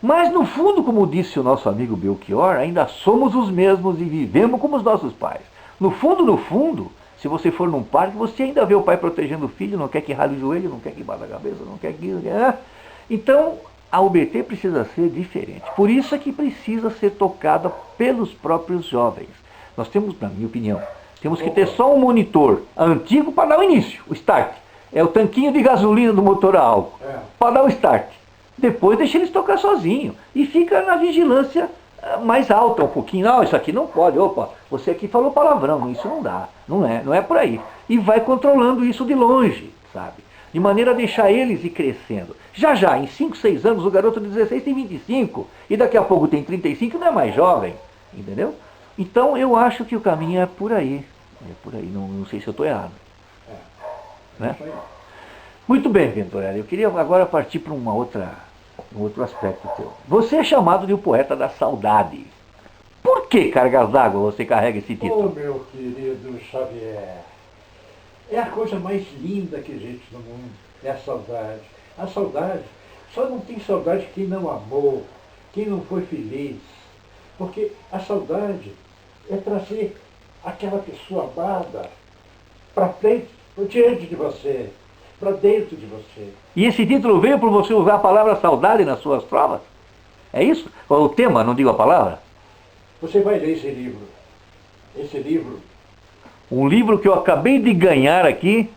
Mas no fundo, como disse o nosso amigo Belchior, ainda somos os mesmos e vivemos como os nossos pais. No fundo, se você for num parque, você ainda vê o pai protegendo o filho, não quer que rale o joelho, não quer que bata a cabeça, não quer que... Então, a UBT precisa ser diferente. Por isso é que precisa ser tocada pelos próprios jovens. Nós temos, na minha opinião, temos que ter só um monitor antigo para dar o início, o start. É o tanquinho de gasolina do motor a álcool, para dar o start. Depois deixa eles tocar sozinho e fica na vigilância mais alta um pouquinho. Não, isso aqui não pode. Opa, você aqui falou palavrão, isso não dá, não é por aí. E vai controlando isso de longe, sabe? De maneira a deixar eles ir crescendo. Já, em 5, 6 anos, o garoto de 16 tem 25 e daqui a pouco tem 35 e não é mais jovem, entendeu? Então eu acho que o caminho é por aí. É por aí, não sei se eu estou errado. Né? Muito bem, Venturelli, eu queria agora partir para um outro aspecto teu. Você é chamado de o poeta da saudade. Por que cargas d'água você carrega esse título? Oh, meu querido Xavier, é a coisa mais linda que existe no mundo, é a saudade. A saudade, só não tem saudade quem não amou, quem não foi feliz. Porque a saudade é trazer aquela pessoa amada para frente, diante de você, para dentro de você. E esse título veio por você usar a palavra saudade nas suas provas? É isso? Qual é o tema, não digo a palavra? Você vai ler esse livro. Esse livro. Um livro que eu acabei de ganhar aqui,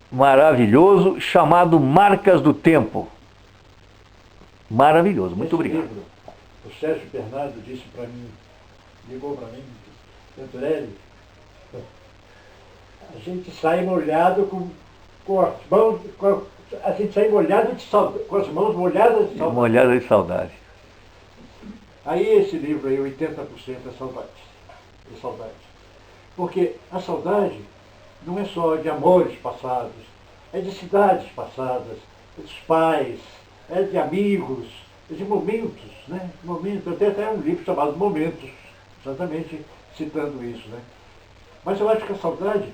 maravilhoso, chamado Marcas do Tempo. Maravilhoso, muito obrigado. Livro, o Sérgio Bernardo disse para mim, ligou para mim, Venturelli, a gente sai molhado com as mãos, a gente sai molhado de saudade, com as mãos molhadas de saudade. Molhada de saudade. Aí esse livro aí, 80% é saudade. É saudade. Porque a saudade não é só de amores passados, é de cidades passadas, é dos pais, é de amigos, é de momentos, né? Momentos. Eu tenho até um livro chamado Momentos, exatamente citando isso, né? Mas eu acho que a saudade,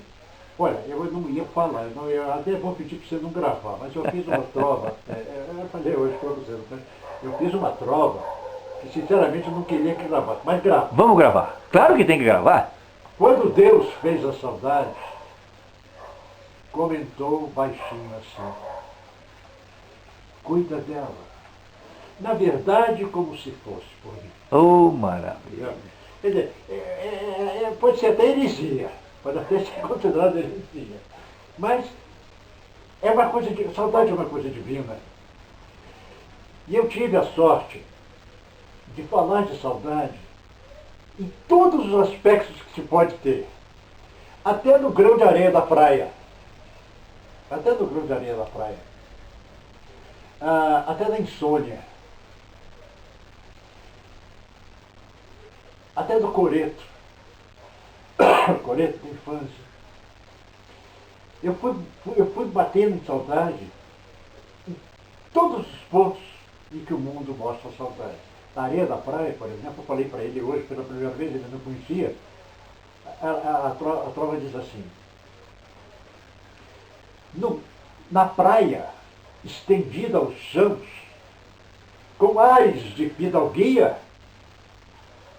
olha, eu não ia falar, eu até vou pedir para você não gravar, mas eu fiz uma trova, eu falei hoje para vocês, né? Eu fiz uma trova que sinceramente eu não queria que gravasse, mas grava. Vamos gravar. Claro que tem que gravar. Quando Deus fez a saudade, comentou baixinho assim, cuida dela. Na verdade, como se fosse por mim. Oh, maravilha. Quer dizer, pode ser até heresia, pode até ser considerado heresia. Mas é uma coisa de. Saudade é uma coisa divina. E eu tive a sorte de falar de saudade em todos os aspectos que se pode ter. Até no grão de areia da praia. Até no grão de areia da praia. Até na insônia. Até do coreto. Coreto da infância. Eu fui batendo em saudade em todos os pontos em que o mundo mostra saudade. Na areia da praia, por exemplo, eu falei para ele hoje pela primeira vez, ele não conhecia, a trova diz assim: na praia, estendida aos chãos, com ares de fidalguia,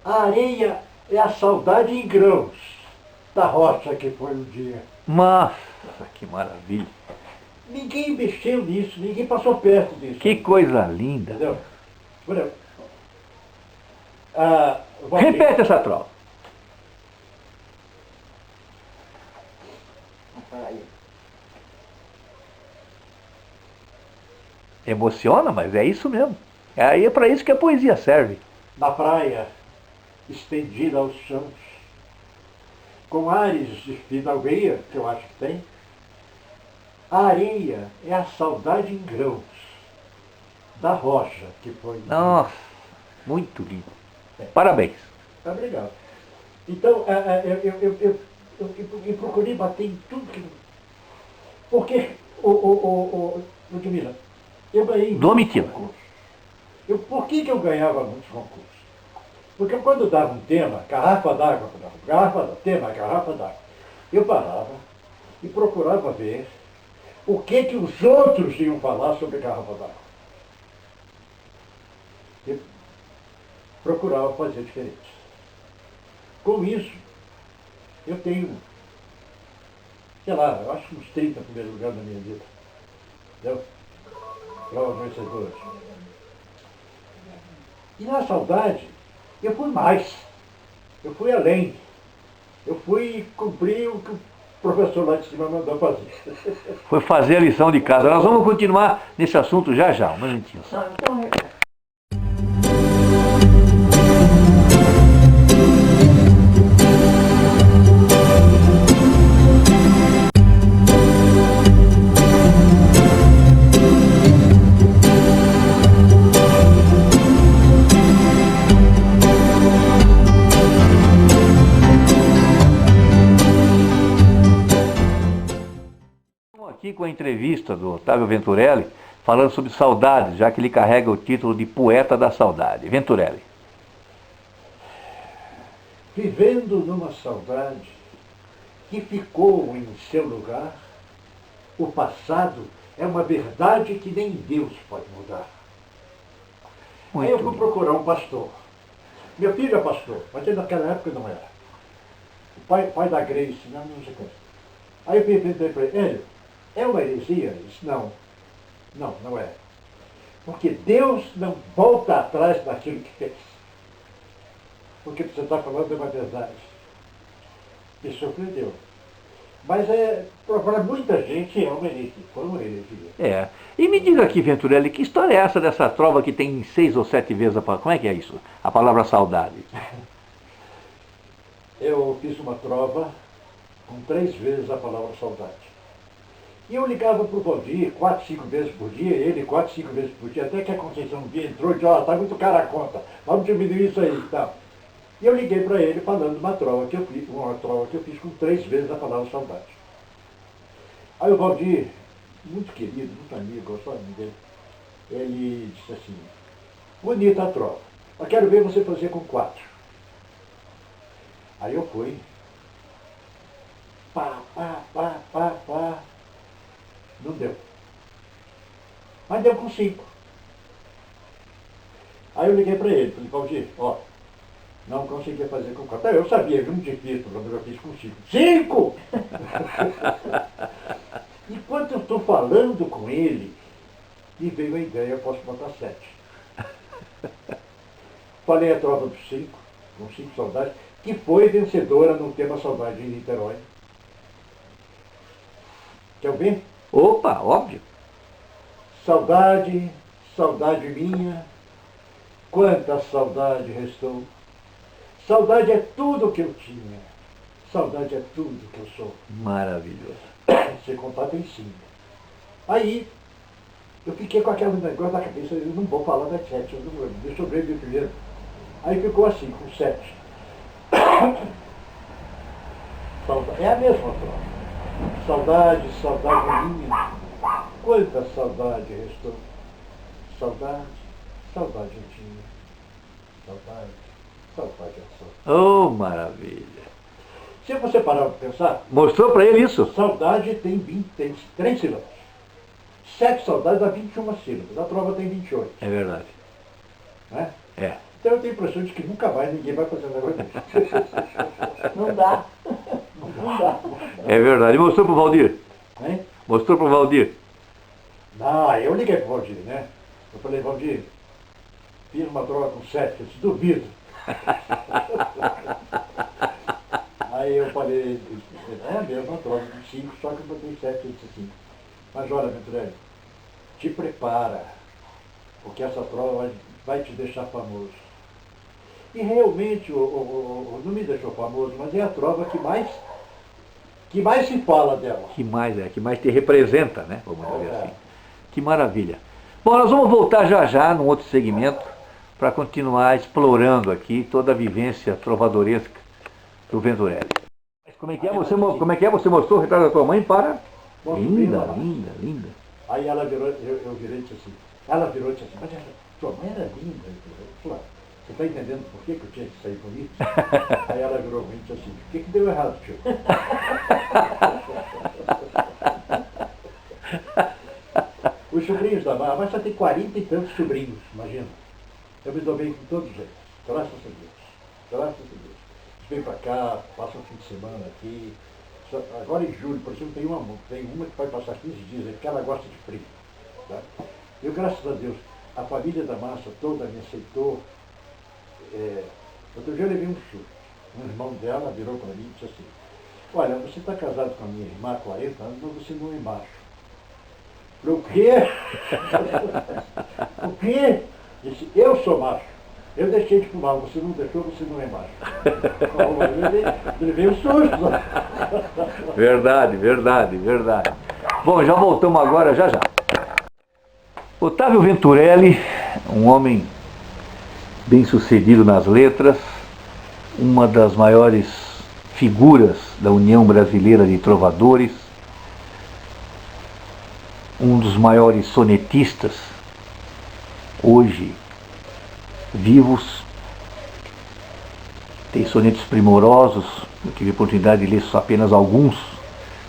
a areia é a saudade em grãos da rocha que foi um dia. Nossa, que maravilha. Ninguém mexeu nisso, ninguém passou perto disso. Que coisa linda. Entendeu? Por exemplo, Repete essa trova. Emociona, mas é isso mesmo. Aí é para isso que a poesia serve. Na praia, estendida aos chãos, com ares de fidalguia, que eu acho que tem, a areia é a saudade em grãos da rocha que foi. Nossa, muito lindo. Parabéns. Obrigado. Então, eu procurei bater em tudo que... Porque, Ludmila, eu ganhei... Domitila. Por que eu ganhava muitos concursos? Porque quando dava um tema, garrafa d'água, tema, garrafa d'água, eu parava e procurava ver o que os outros iam falar sobre garrafa d'água. Eu procurava fazer diferente. Com isso, eu tenho, sei lá, eu acho que uns 30 primeiros lugares da minha vida. Entendeu? Provavelmente essas duas. E na saudade, eu fui mais. Eu fui além. Eu fui cumprir o que o professor lá de cima mandou fazer. Foi fazer a lição de casa. Nós vamos continuar nesse assunto já já, um minutinho só. Então, Aqui com a entrevista do Otávio Venturelli, falando sobre saudades, já que ele carrega o título de poeta da saudade. Venturelli. Vivendo numa saudade que ficou em seu lugar, o passado é uma verdade que nem Deus pode mudar. Aí eu fui procurar um pastor. Meu filho é pastor, mas ele naquela época não era. O pai da Grace, não sei quem. Aí eu perguntei para ele, é uma heresia? Ele disse, não, não é. Porque Deus não volta atrás daquilo que fez. Porque você está falando de uma verdade. Me surpreendeu. Mas para muita gente é uma heresia. Foi uma heresia. É. E me diga aqui, Venturelli, que história é essa dessa trova que tem 6 ou 7 vezes a palavra? Como é que é isso? A palavra saudade. Eu fiz uma trova com 3 vezes a palavra saudade. E eu ligava para o Valdir 4, 5 vezes por dia, ele 4, 5 vezes por dia, até que a Conceição um dia entrou e disse, está muito cara a conta, vamos diminuir isso aí e tal. E eu liguei para ele falando uma trova que eu fiz com 3 vezes a palavra saudade. Aí o Valdir, muito querido, muito amigo, eu sou amigo dele, ele disse assim, bonita a trova, eu quero ver você fazer com 4. Aí eu fui, pá, não deu. Mas deu com 5. Aí eu liguei para ele, falei, Valdir, não conseguia fazer com 4. Eu sabia, viu, um difícil, quando eu fiz com 5. 5! Enquanto eu estou falando com ele, me veio a ideia, eu posso botar 7. Falei a trova dos 5, com 5 saudades, que foi vencedora no tema Saudade em Niterói. Quer ouvir? Opa, óbvio. Saudade, saudade minha, quanta saudade restou. Saudade é tudo que eu tinha, saudade é tudo que eu sou. Maravilhoso. Você contar tem 5. Aí, eu fiquei com aquele negócio na cabeça, eu não vou falar das 7, deixa eu ver primeiro. Aí ficou assim, com 7. É a mesma prova. Saudade, saudade minha, quanta saudade restou. Saudade, saudade eu tinha. Saudade, saudade eu sou. Oh, maravilha. Se você parar para pensar, Mostrou para ele isso? saudade tem 3 sílabas. 7 saudades dá 21 sílabas. A prova tem 28. É verdade. Né? É. Então eu tenho a impressão de que nunca mais ninguém vai fazer um negócio desse. Não dá. Não dá. É verdade. E mostrou pro Valdir? Hein? Mostrou pro Valdir? Ah, eu liguei pro Valdir, né? Eu falei, Valdir, fiz uma prova com 7, eu disse, duvido. Aí eu falei, é mesmo, uma prova com 5, só que eu botei 7, eu disse assim, mas olha, Venturelli, te prepara, porque essa prova vai te deixar famoso. E realmente não me deixou famoso, mas é a prova que mais se fala dela. Que mais te representa, né? Vamos dizer assim. Que maravilha. Bom, nós vamos voltar já já num outro segmento para continuar explorando aqui toda a vivência trovadoresca do Venturelli. Como é que é? Você mostrou o retrato da tua mãe para... Linda, linda, linda. Aí ela virou, eu virei e disse assim, ela virou e disse assim, mas tua mãe era linda. Eu falei, você está entendendo por que eu tinha que sair bonito? Aí ela virou e disse assim, o que deu errado, tio? Os sobrinhos da mãe, a mãe só tem 40 e tantos sobrinhos, imagina. Eu me dou bem com todos eles, graças a Deus. Graças a Deus. Eles vêm para cá, passam o fim de semana aqui. Agora em julho, por exemplo, tem uma que vai passar 15 dias aqui, porque ela gosta de frio. Tá? Eu, graças a Deus, a família da Massa toda me aceitou. Outro dia eu levei um susto. Um irmão dela virou para mim e disse assim, olha, você está casado com a minha irmã há 40 anos, mas você não é macho. Eu falei, o quê? O quê? Disse, eu sou macho. Eu deixei de fumar, você não deixou, você não é macho. Ele veio susto. Verdade, verdade, verdade. Bom, já voltamos agora, já já. Otávio Venturelli, um homem bem sucedido nas letras, uma das maiores figuras da União Brasileira de Trovadores, um dos maiores sonetistas hoje vivos. Tem sonetos primorosos, eu tive a oportunidade de ler só apenas alguns,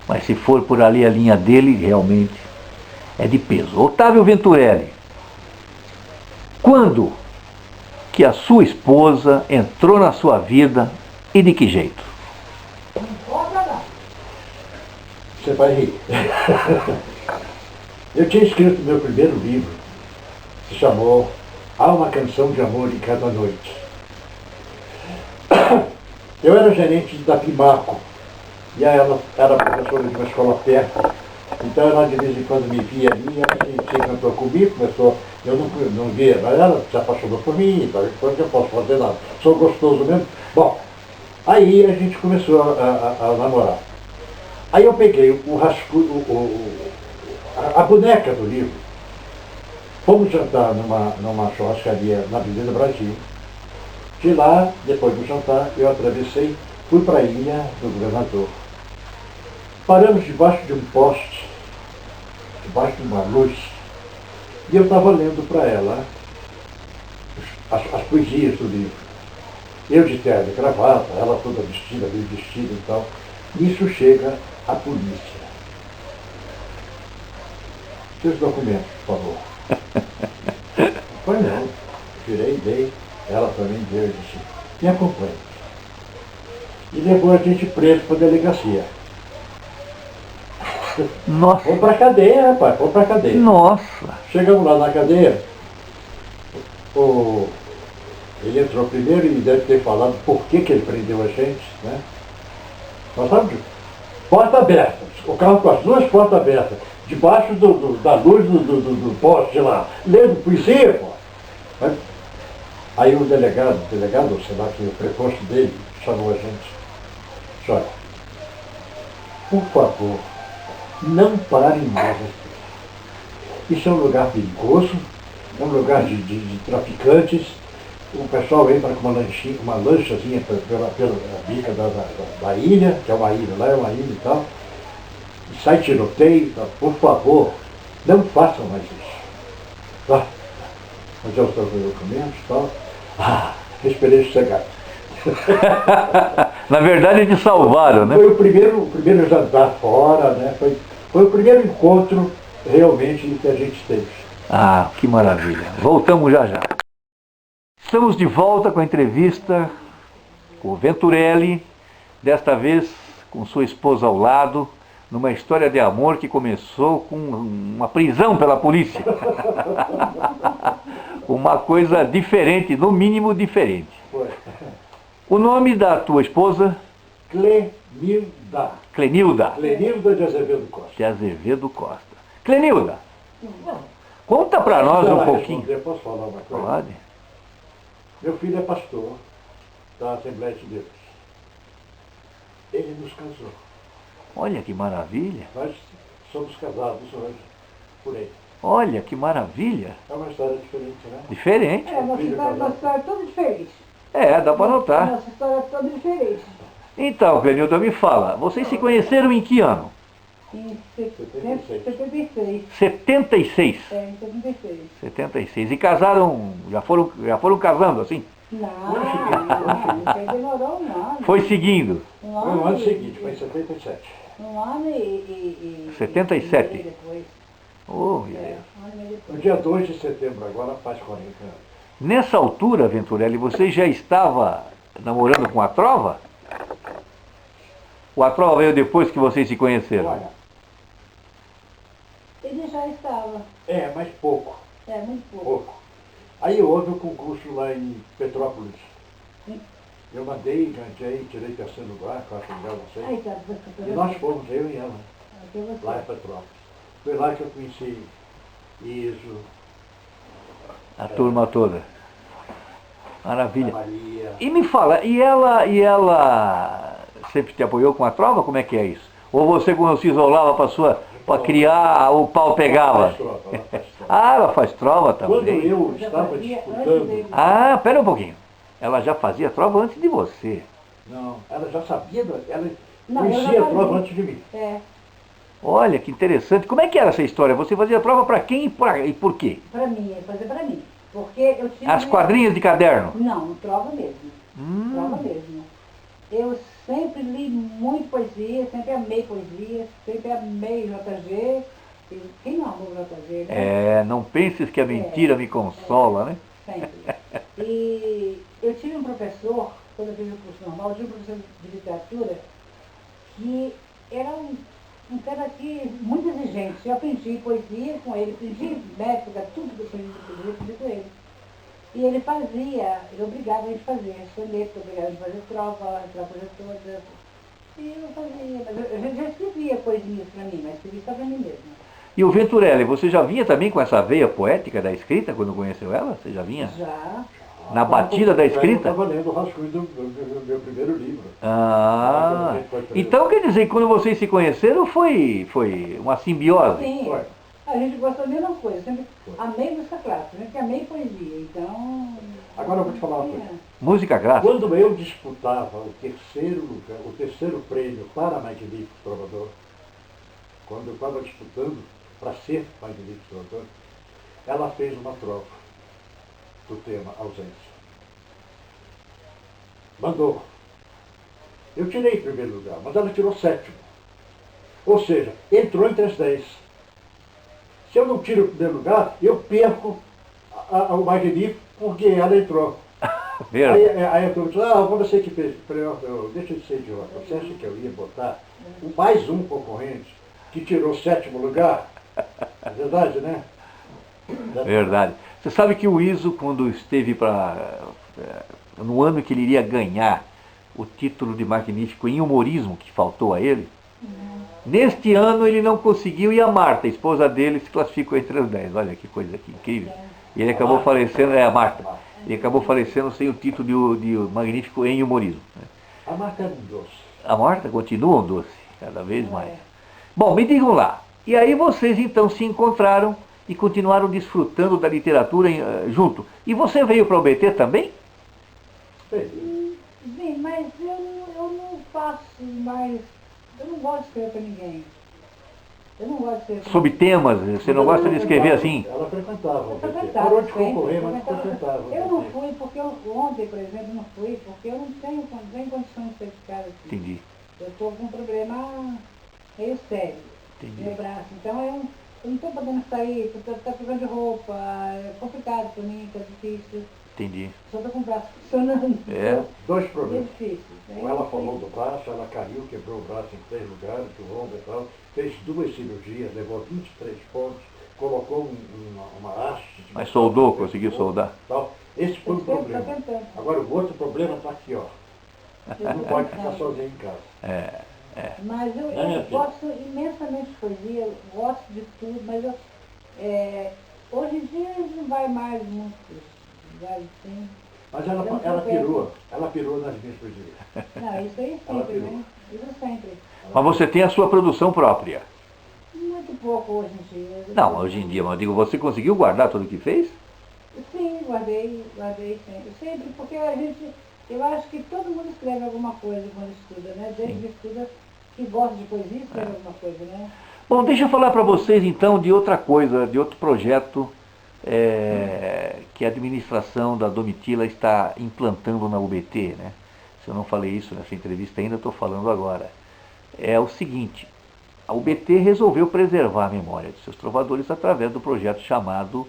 mas se for por ali a linha dele, realmente é de peso. Otávio Venturelli, quando que a sua esposa entrou na sua vida e de que jeito? Você vai rir. Eu tinha escrito meu primeiro livro, que se chamou Há uma Canção de Amor em Cada Noite. Eu era gerente da Pimaco, e ela era professora de uma escola perto, então ela de vez em quando me via ali, e ela se encantou comigo, começou, eu não via, mas ela se apaixonou por mim, então depois eu posso fazer nada, sou gostoso mesmo. Bom, aí a gente começou a namorar. Aí eu peguei a boneca do livro, fomos jantar numa churrascaria na Avenida Brasil. De lá, depois do jantar, eu atravessei, fui para a ilha do Governador. Paramos debaixo de um poste, debaixo de uma luz, e eu estava lendo para ela as poesias do livro. Eu de terno e gravata, ela toda vestida, bem vestida e tal. Nisso chega a polícia. Seus documentos, por favor. Foi não. Tirei, dei, ela também deu e disse, me acompanhe. E levou a gente preso para a delegacia. Nossa! Vamos para a cadeia, rapaz, vamos para a cadeia. Nossa! Chegamos lá na cadeia, ele entrou primeiro e deve ter falado por que ele prendeu a gente, né? Nós estávamos porta aberta, o carro com as duas portas abertas, debaixo da luz do poste lá, lendo poesia, pô. Aí o delegado, sei lá, que o preposto dele, chamou a gente. Disse, olha, por favor, não parem mais aqui. Isso é um lugar perigoso, é um lugar de traficantes. O pessoal entra com uma lanchazinha pela bica da ilha, que é uma ilha, lá é uma ilha e tal. E sai tiroteio, tá? Por favor, não façam mais isso. Tá? Mas eu estou com documentos e tal. Respirei sossegado. Na verdade, te salvaram, né? Foi o primeiro jantar fora, né? Foi o primeiro encontro realmente que a gente teve. Ah, que maravilha. Voltamos já já. Estamos de volta com a entrevista com o Venturelli, desta vez com sua esposa ao lado, numa história de amor que começou com uma prisão pela polícia. Uma coisa diferente, no mínimo diferente. Foi. O nome da tua esposa? Clenilda. Clenilda. Clenilda de Azevedo Costa. De Azevedo Costa. Clenilda, conta para nós um pouquinho. Posso falar uma coisa? Pode. Meu filho é pastor da Assembleia de Deus. Ele nos casou. Olha que maravilha. Nós somos casados hoje por ele. Olha que maravilha. É uma história diferente, né? Diferente. É, nossa história é toda diferente. É, dá para notar. Nossa história é toda diferente. Então, Clenilda, me fala, vocês se conheceram em que ano? Em 76. 76. É, em 76. 76. E casaram, já foram casando assim? Não, não demorou um ano. Foi seguindo. Um Foi no ano e- seguinte, foi em 77. Um ano e 77. e meio depois. Oh, É, um ano e meio No depois. dia 2 de setembro agora faz 40 anos. nessa altura, Venturelli, você já estava namorando com a Trova? Ou a Trova veio depois que vocês se conheceram? Olha, Ele já estava. mas pouco, É, muito pouco. pouco. Aí houve um concurso lá em Petrópolis. Eu mandei, ganhei, tirei terceiro lugar, quarto lugar, não sei. Aí, tá, E nós fomos, eu e ela, Aqui você. lá em Petrópolis. Foi lá que eu conheci Iso, A turma toda. a Maravilha. Maria. E me fala, e ela sempre te apoiou com a Trova? Como é que é isso? Ou você, quando se isolava para criar, o pau pegava? Ela faz trova, ela faz trova. Ah, ela faz Trova Quando também. eu Já estava fazia antes disputando, dele. Ah, pera um pouquinho. Ela já fazia Trova antes de você. não, ela já sabia, ela Não, eu já conhecia a fazia. prova antes de mim. É, Olha, que interessante. Como é que era essa história? Você fazia prova para quem e por quê? pra mim, ia fazer pra mim. Porque eu tinha. As quadrinhas de caderno? Não, trova mesmo. Trova mesmo. Eu sempre li muito poesia, sempre amei poesia, sempre amei JG. E quem não amou JG, né? É, não penses que a mentira me consola, né? Sempre. E eu tive um professor, quando eu fiz o curso normal, eu tive um professor de literatura que era um cara que, muito exigente. Eu aprendi poesia com ele, aprendi métrica, tudo que eu aprendi com ele. E ele obrigava a gente a fazer soneto, obrigava a gente a fazer trova, aquela coisa toda. E eu fazia, mas eu já escrevia coisinhas pra mim, mas escrevia só pra mim mesma. E o Venturelli, você já vinha também com essa veia poética da escrita quando conheceu ela? Você já vinha? Já. Na batida da escrita? Eu estava lendo o rascunho do meu primeiro livro. Ah, então quer dizer que quando vocês se conheceram foi uma simbiose? Sim. Foi. A gente gosta da mesma coisa, sempre amei música clássica, sempre amei poesia, então... Agora eu vou te falar uma coisa. Música clássica? Quando eu disputava o terceiro lugar, o terceiro prêmio para Magnífico Trovador, quando eu estava disputando para ser Magnífico Trovador, ela fez uma trova do tema ausência. Mandou. Eu tirei em primeiro lugar, mas ela tirou sétimo. Ou seja, entrou entre as 10. Se eu não tiro o primeiro lugar, eu perco o Magnífico porque ela entrou. Aí eu disse, você que fez. Deixa de ser idiota. Você acha que eu ia botar mais um concorrente que tirou o sétimo lugar? É verdade, né? Verdade. Você sabe que o Iso, quando esteve no ano que ele iria ganhar o título de magnífico em humorismo, que faltou a ele, neste ano ele não conseguiu e a Marta, a esposa dele, se classificou entre os 10. Olha que coisa que incrível. E ele acabou falecendo, a Marta, ele acabou falecendo sem o título de magnífico em humorismo. A Marta era um doce. A Marta continua um doce, cada vez mais. Bom, me digam lá, e aí vocês então se encontraram e continuaram desfrutando da literatura junto. E você veio para o BT também? Sim, mas eu não faço mais... Eu não gosto de escrever para ninguém. Eu não gosto de ser... Sobre temas, você não gosta de escrever assim? Ela frequentava. Eu frequentava, Parou de sempre, concorrer, mas frequentava. frequentava. Eu não fui, porque ontem, por exemplo, não fui, porque eu não tenho condições de ficar aqui. Entendi. Eu estou com um problema meio sério, Entendi. meu braço. Então eu não estou podendo sair, estou precisando de roupa, é complicado para mim, está difícil. Entendi. Só estou com o braço funcionando. É. Dois É problemas. difícil. Aí Ela eu fui- falou do braço, ela caiu, quebrou o braço em 3 lugares, do ombro e tal. Fez 2 cirurgias, levou 23 pontos, colocou uma haste. Mas soldou, conseguiu soldar? Tal. Esse foi o Eu estou problema. tentando. Agora o outro problema está aqui, ó. Não pode ficar sozinho em casa. Mas eu minha filha? gosto imensamente de poesia, eu gosto de tudo, mas hoje em dia a gente não vai mais muito lugares assim. Mas Eu não sou ela pirou nas minhas poesias. Não, isso aí Ela sempre, pirou. né? Isso sempre. Mas você tem a sua produção própria? Muito pouco hoje em dia. Não, hoje em dia, mas eu digo, você conseguiu guardar tudo o que fez? Sim, guardei sempre. Sempre, porque eu acho que todo mundo escreve alguma coisa quando estuda, né? Desde que estuda, que gosta de poesia, escreve alguma coisa, né? Bom, deixa eu falar para vocês então de outra coisa, de outro projeto que a administração da Domitila está implantando na UBT, né? Se eu não falei isso nessa entrevista ainda, estou falando agora. É o seguinte, a UBT resolveu preservar a memória de seus trovadores através do projeto chamado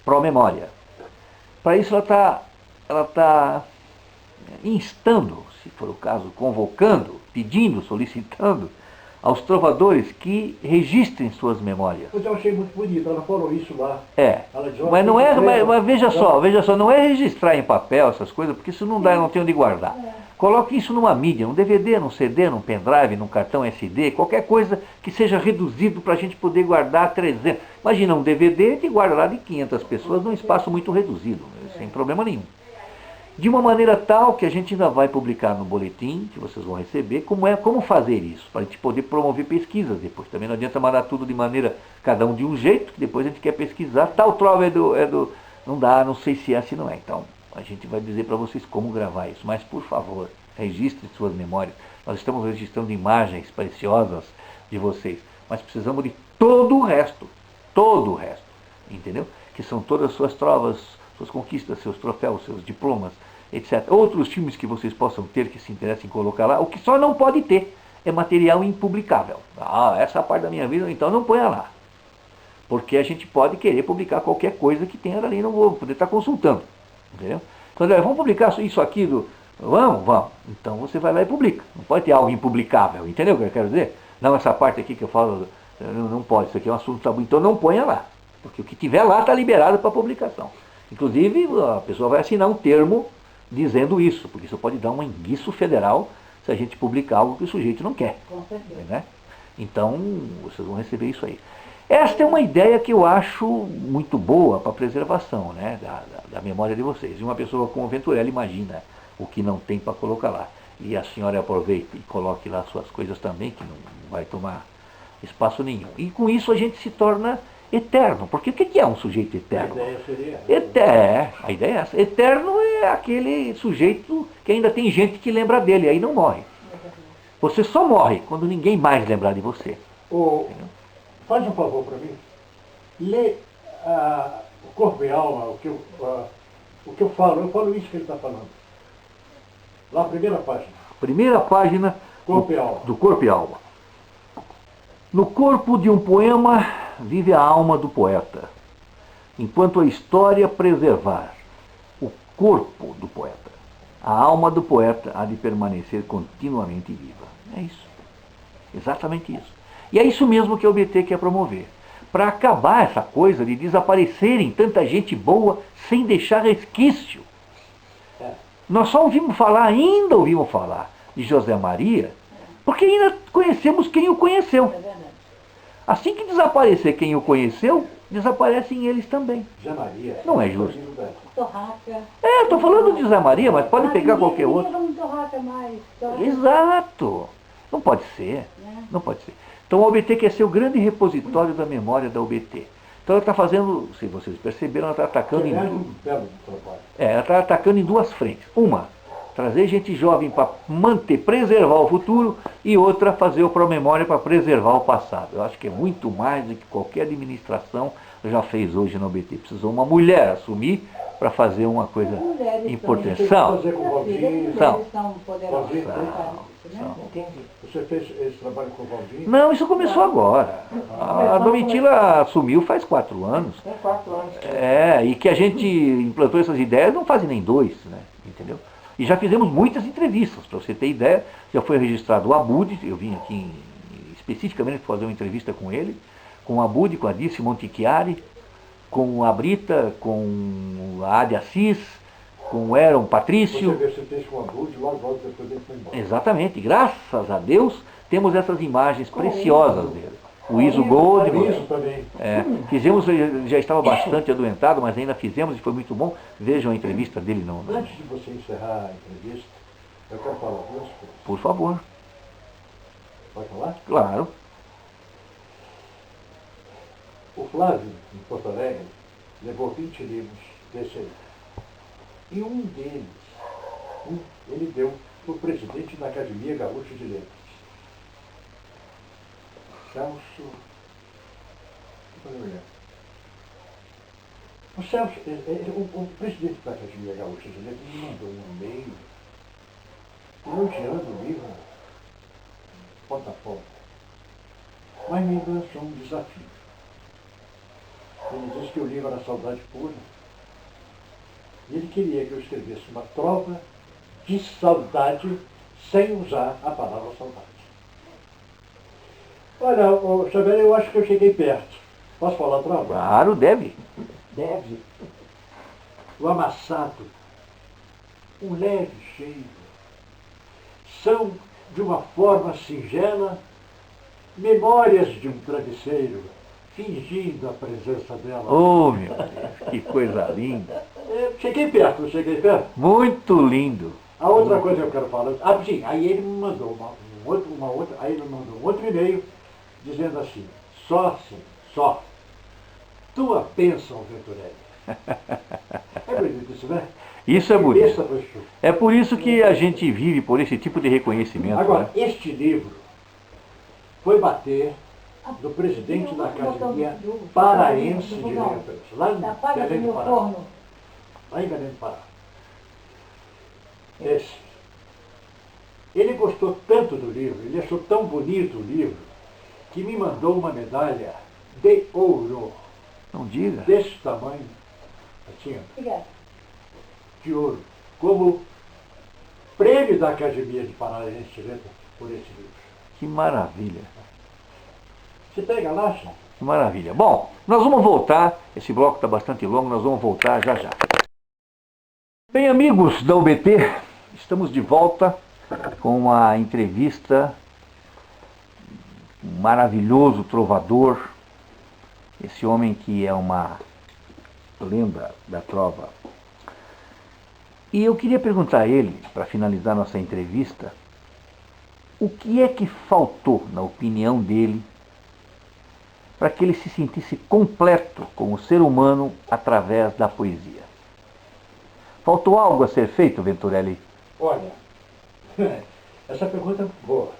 Promemória. Para isso ela está instando, se for o caso, convocando, pedindo, solicitando aos trovadores que registrem suas memórias. Mas eu achei muito bonito, ela falou isso lá. Ela disse, Mas não é, "Olha, mas veja só, não é registrar em papel essas coisas, porque isso não dá, eu não tenho onde guardar. Coloque isso numa mídia, num DVD, num CD, num pendrive, num cartão SD, qualquer coisa que seja reduzido para a gente poder guardar 300. Imagina um DVD, a gente guarda lá de 500 pessoas num espaço muito reduzido, sem problema nenhum. De uma maneira tal que a gente ainda vai publicar no boletim, que vocês vão receber, como fazer isso, para a gente poder promover pesquisas depois. Também não adianta mandar tudo de maneira, cada um de um jeito, que depois a gente quer pesquisar. Tal trova não dá, não sei se é assim, não é. Então, a gente vai dizer para vocês como gravar isso. Mas, por favor, registrem suas memórias. Nós estamos registrando imagens preciosas de vocês, mas precisamos de todo o resto, entendeu? Que são todas as suas trovas, suas conquistas, seus troféus, seus diplomas, etc. Outros filmes que vocês possam ter que se interessem em colocar lá. O que só não pode ter é material impublicável. Essa parte da minha vida, então não ponha lá. Porque a gente pode querer publicar qualquer coisa que tenha ali, não vou poder estar consultando. Entendeu? Então, vamos publicar isso aqui Vamos. Então você vai lá e publica. Não pode ter algo impublicável, entendeu o que eu quero dizer? Não, essa parte aqui que eu falo, não pode, isso aqui é um assunto tabu, então não ponha lá. Porque o que tiver lá está liberado para publicação. Inclusive, a pessoa vai assinar um termo dizendo isso, porque isso pode dar um enguiço federal se a gente publicar algo que o sujeito não quer. Com certeza. Né? Então, vocês vão receber isso aí. Esta é uma ideia que eu acho muito boa para a preservação, né, da memória de vocês. E uma pessoa como o Venturelli imagina o que não tem para colocar lá. E a senhora aproveita e coloque lá suas coisas também, que não vai tomar espaço nenhum. E com isso a gente se torna eterno. Porque o que é um sujeito eterno? A ideia seria A ideia é essa. Eterno é aquele sujeito que ainda tem gente que lembra dele, aí não morre. Você só morre quando ninguém mais lembrar de você. Faz um favor para mim. Lê o Corpo e Alma, o que eu falo isso que ele está falando. Lá, a primeira página. Primeira página Corpo e Alma. do Corpo e Alma. No corpo de um poema vive a alma do poeta, enquanto a história preservar o corpo do poeta. A alma do poeta há de permanecer continuamente viva. É isso. Exatamente isso. E é isso mesmo que a UBT quer promover. Para acabar essa coisa de desaparecerem tanta gente boa sem deixar resquício. Nós só ainda ouvimos falar de José Maria, porque ainda conhecemos quem o conheceu. É verdade. Assim que desaparecer quem o conheceu, desaparecem eles também. Zé Maria. Não é justo. Torraca. Estou falando de José Maria, mas pode pegar qualquer outro. Não torraca mais. Exato. Não pode ser. Não pode ser. Então a UBT quer ser o grande repositório da memória da UBT. Então ela está fazendo, se vocês perceberam, ela está atacando ela está atacando em duas frentes. Uma, trazer gente jovem para manter, preservar o futuro, e outra fazer o pró-memória para preservar o passado. Eu acho que é muito mais do que qualquer administração já fez hoje no OBT. Precisou uma mulher assumir para fazer uma coisa importante. São. Fazer com o Valdir. São poderosas. Entendi. Você fez esse trabalho com o Valdir? Não, isso começou agora. A Domitila assumiu faz 4 anos. Tem 4 anos. E que a gente implantou essas ideias não fazem nem 2, né? Entendeu? E já fizemos muitas entrevistas, para você ter ideia. Já foi registrado o Abud, eu vim aqui especificamente para fazer uma entrevista com ele, com o Abud, com a Dirce Montichiari, com a Brita, com a Ade Assis, com o Aaron Patrício. Você fez com o Abud, logo depois ele foi embora. Exatamente, graças a Deus temos essas imagens preciosas dele. O Iso Goldman. Isso também. Fizemos, ele já estava bastante adoentado, mas ainda fizemos e foi muito bom. Vejam a entrevista dele no. Antes de você encerrar a entrevista, eu quero falar 2 coisas. Por favor. Pode falar? Claro. O Flávio, em Porto Alegre, levou 20 livros desse aí. E um deles, ele deu para o presidente da Academia Gaúcha de Letras. Celso. O Celso, o presidente da Academia Gaúcha de Letras me mandou um e-mail elogiando o livro ponta a ponta, mas me lançou um desafio. Ele disse que o livro era saudade pura. E ele queria que eu escrevesse uma trova de saudade sem usar a palavra saudade. Olha, Xavier, eu acho que eu cheguei perto. Posso falar a trova? Claro, deve. Deve. O amassado, um leve cheiro, são, de uma forma singela, memórias de um travesseiro, fingindo a presença dela. Oh, meu Deus, que coisa linda. Cheguei perto. Muito lindo. A outra coisa que eu quero falar, sim, aí ele me mandou um outro e-mail dizendo assim, só, tua bênção, Venturelli. É bonito isso, né? Isso é bonito. É por isso que a gente vive por esse tipo de reconhecimento. Agora, né? este livro foi bater do presidente da Academia Paraense de Letras, lá em Belém do Pará. Lá em Belém do Pará. Ele gostou tanto do livro, ele achou tão bonito o livro, que me mandou uma medalha de ouro. Não diga. Desse tamanho, assim, Obrigada. de ouro, como prêmio da Academia de Paraense de Letras por esse livro. Que maravilha. Você pega lá, Chico? Que maravilha. Bom, nós vamos voltar, esse bloco está bastante longo, nós vamos voltar já já. Bem, amigos da UBT, estamos de volta com uma entrevista, um maravilhoso trovador, esse homem que é uma lenda da trova. E eu queria perguntar a ele, para finalizar nossa entrevista, o que é que faltou, na opinião dele, para que ele se sentisse completo como ser humano através da poesia? Faltou algo a ser feito, Venturelli? Olha, essa pergunta é boa.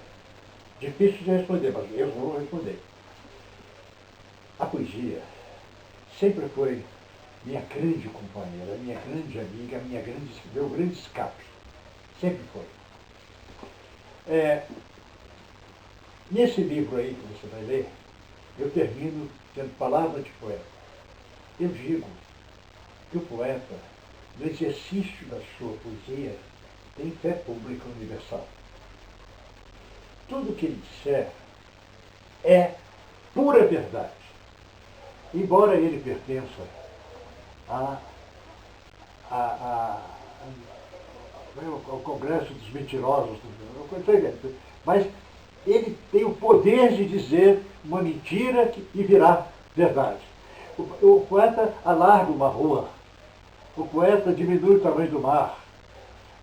Difícil de responder, mas eu vou responder. A poesia sempre foi minha grande companheira, minha grande amiga, meu grande escape. Sempre foi. Nesse livro aí que você vai ler, eu termino tendo palavra de poeta. Eu digo que o poeta, no exercício da sua poesia, tem fé pública universal. Tudo que ele disser é pura verdade. Embora ele pertença ao Congresso dos Mentirosos, mas ele tem o poder de dizer uma mentira e virar verdade. O poeta alarga uma rua, o poeta diminui o tamanho do mar,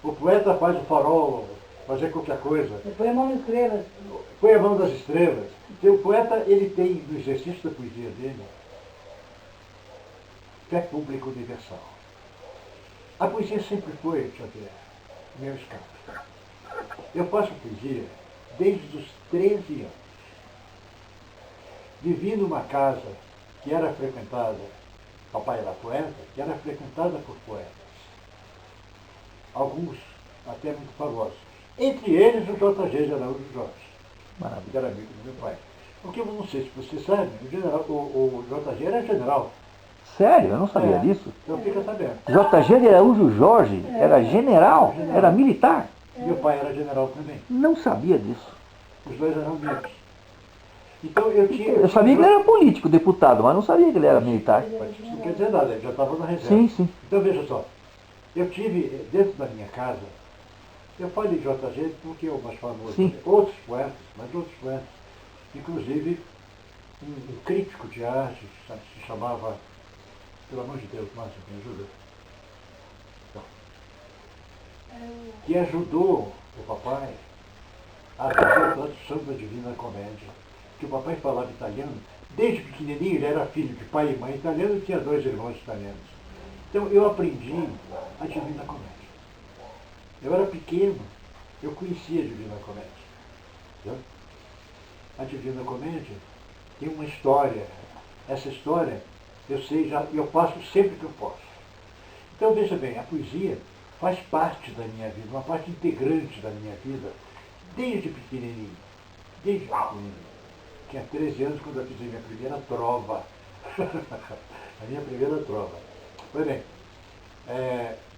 o poeta faz o farol, fazer qualquer coisa. Põe a mão nas estrelas. Põe a mão das estrelas. Então, o poeta, ele tem, no exercício da poesia dele, fé pública universal. A poesia sempre foi, Xavier, meu escape. Eu faço poesia desde os 13 anos. Vivi numa casa que era frequentada, papai era poeta, que era frequentada por poetas. Alguns até muito famosos. Entre eles o J.G. de Araújo Jorge, que era amigo do meu pai. Porque eu não sei se você sabe, o J.G. era general. Sério? Eu não sabia disso. Então fica sabendo. J.G. de Araújo Jorge era general, era militar. Meu pai era general também. Não sabia disso. Os dois eram amigos. Então eu tinha. Eu sabia que ele era político, deputado, mas não sabia que ele era militar. Mas isso não quer dizer nada, ele já estava na reserva. Sim, sim. Então veja só, eu tive dentro da minha casa, eu falei de J.G. porque é o mais famoso, Sim. outros poetas, mas outros poetas, inclusive um crítico de arte, se chamava, pelo amor de Deus, Márcio, me ajuda. Não. Que ajudou o papai a fazer a tradução da Divina Comédia. Que o papai falava italiano, desde pequenininho ele era filho de pai e mãe italiano e tinha 2 irmãos italianos. Então eu aprendi a Divina Comédia. Eu era pequeno, eu conhecia a Divina Comédia. Entendeu? A Divina Comédia tem uma história. Essa história eu sei já, eu passo sempre que eu posso. Então veja bem, a poesia faz parte da minha vida, uma parte integrante da minha vida, desde pequenininho. Desde pequenininho. Tinha 13 anos quando eu fiz a minha primeira trova. A minha primeira trova. Pois bem,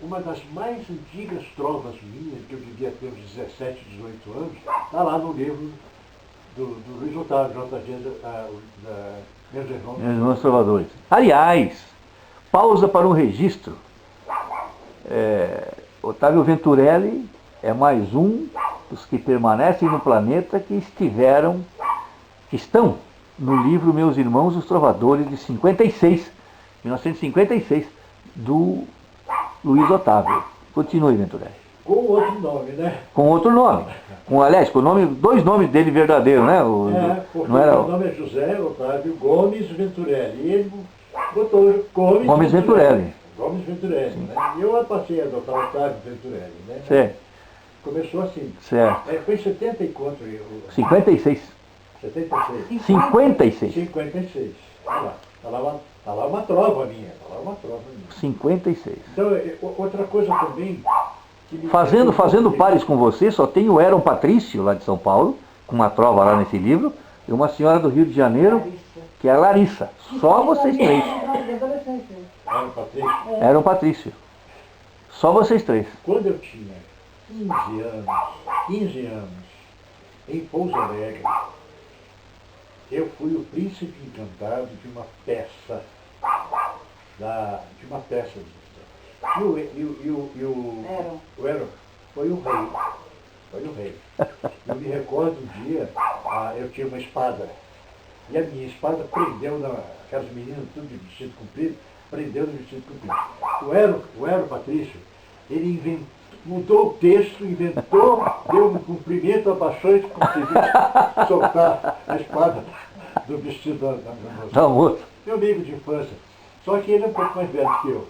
uma das mais antigas trovas minhas, que eu devia ter uns 17, 18 anos, está lá no livro do Luiz Otávio, J.G. Meus Irmãos. Meus irmãos trovadores. Aliás, pausa para um registro. Otávio Venturelli é mais um dos que permanecem no planeta que estão no livro Meus Irmãos os Trovadores de 1956, do Luiz Otávio. Continue, Venturelli. Com outro nome, né? Com outro nome. Aliás, com dois nomes dele verdadeiros, né? Porque não era... o nome é José Otávio Gomes Venturelli. E ele botou Gomes Venturelli. Gomes Venturelli, né? E eu passei a adotar Otávio Venturelli, né? Certo. Começou assim. Certo. Foi em 70 e quanto? 56. 76. 56. 56. Olha lá. Tá lá uma trova minha. 56. Então, outra coisa também... Fazendo pares com você, só tem o Eron Patrício, lá de São Paulo, com uma trova lá nesse livro, e uma senhora do Rio de Janeiro, que é a Larissa. Só vocês três. Eron Patrício. Só vocês três. Quando eu tinha 15 anos, em Pouso Alegre, eu fui o príncipe encantado de uma peça. O Eron foi o rei. Eu me recordo um dia, eu tinha uma espada. E a minha espada prendeu aquelas meninas tudo de vestido comprido, prendeu no vestido comprido. O Eron Patrício, ele mudou o texto, deu um cumprimento, abaixou e conseguiu soltar a espada do vestido da moça. Meu amigo de infância. Só que ele é um pouco mais velho que eu.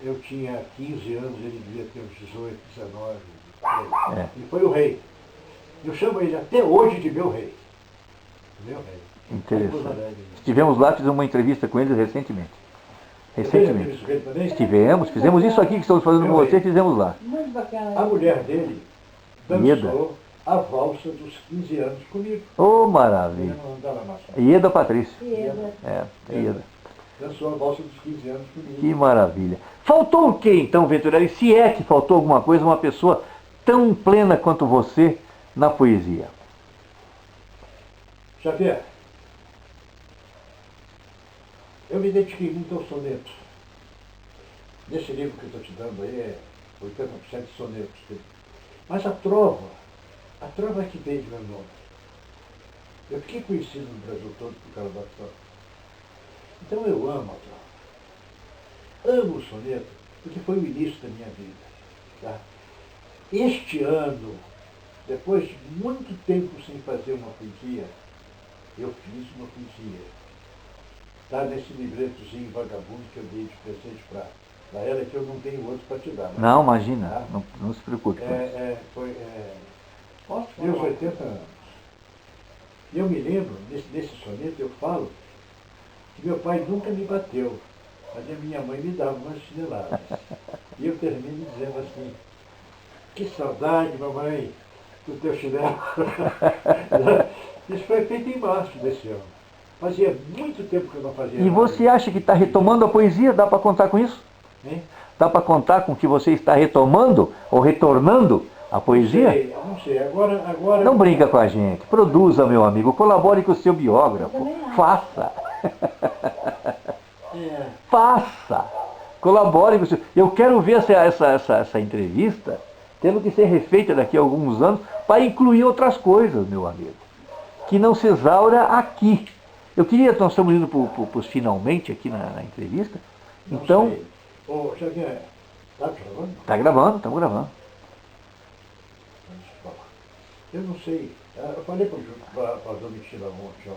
Eu tinha 15 anos, ele devia ter uns 18, 19. Ele foi o rei. Eu chamo ele até hoje de meu rei. Meu rei. Interessante. Estivemos lá, fizemos uma entrevista com ele recentemente. Fizemos isso aqui que estamos fazendo com você, fizemos lá. Muito bacana. A mulher dele dançou a valsa dos 15 anos comigo. Oh, maravilha. Ieda Patrício. Ieda. Dançou a valsa dos 15 anos comigo. Que maravilha. Faltou o que então, Venturelli? Se é que faltou alguma coisa, uma pessoa tão plena quanto você na poesia? Xavier, eu me identifiquei muito ao soneto. Nesse livro que eu estou te dando aí 80% de sonetos. Mas a trova é que veio de meu nome. Eu fiquei conhecido no Brasil todo por causa da trova. Então eu amo a trova. Amo o soneto, porque foi o início da minha vida. Tá? Este ano, depois de muito tempo sem fazer uma poesia, eu fiz uma poesia. Está nesse livretozinho vagabundo que eu dei de presente para Na ela que eu não tenho outro para te dar. Não, imagina, não se preocupe com isso. Foi 80 anos. E eu me lembro, nesse soneto eu falo, que meu pai nunca me bateu, mas a minha mãe me dava umas chineladas. E eu termino dizendo assim, que saudade, mamãe, do teu chinelo. Isso foi feito em março desse ano. Fazia muito tempo que eu não fazia E você acha que está retomando a poesia? Dá para contar com isso? Hein? Dá para contar com que você está retomando ou retornando a poesia? Não sei. Agora... Não brinca com a gente. Produza, meu amigo. Colabore com o seu biógrafo. Faça. Faça. Colabore com o seu... Eu quero ver essa entrevista tendo que ser refeita daqui a alguns anos para incluir outras coisas, meu amigo. Que não se exaura aqui. Eu queria, nós estamos indo para os finalmente aqui na entrevista. Então... Ô, Xavier, tá gravando? Está gravando, estamos gravando. Eu não sei, eu falei para a Domitila ontem,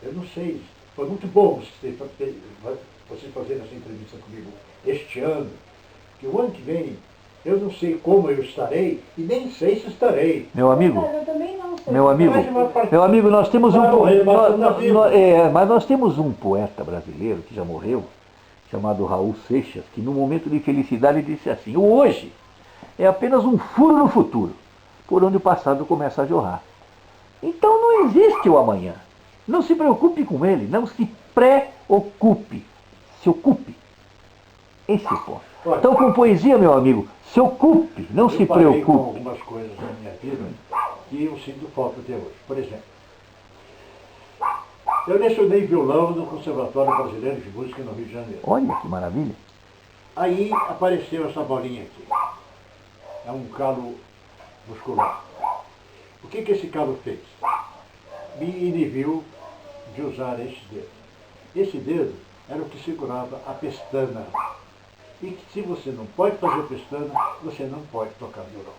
eu não sei, foi muito bom vocês fazerem essa entrevista comigo este ano, que o ano que vem, eu não sei como eu estarei e nem sei se estarei. Meu amigo, Eu também não sei. meu amigo, nós temos mas nós temos um poeta brasileiro que já morreu, chamado Raul Seixas, que no momento de felicidade disse assim: o hoje é apenas um furo no futuro, por onde o passado começa a jorrar. Então não existe o amanhã. Não se preocupe com ele, não se preocupe, se ocupe. Esse é o ponto. Então com poesia, meu amigo, se ocupe, não se preocupe. Com algumas coisas na minha vida que eu sinto falta até hoje. Por exemplo, eu lecionei violão no Conservatório Brasileiro de Música no Rio de Janeiro. Olha que maravilha. Aí apareceu essa bolinha aqui. É um calo muscular. O que esse calo fez? Me inibiu de usar esse dedo. Esse dedo era o que segurava a pestana. E que se você não pode fazer pestana, você não pode tocar violão.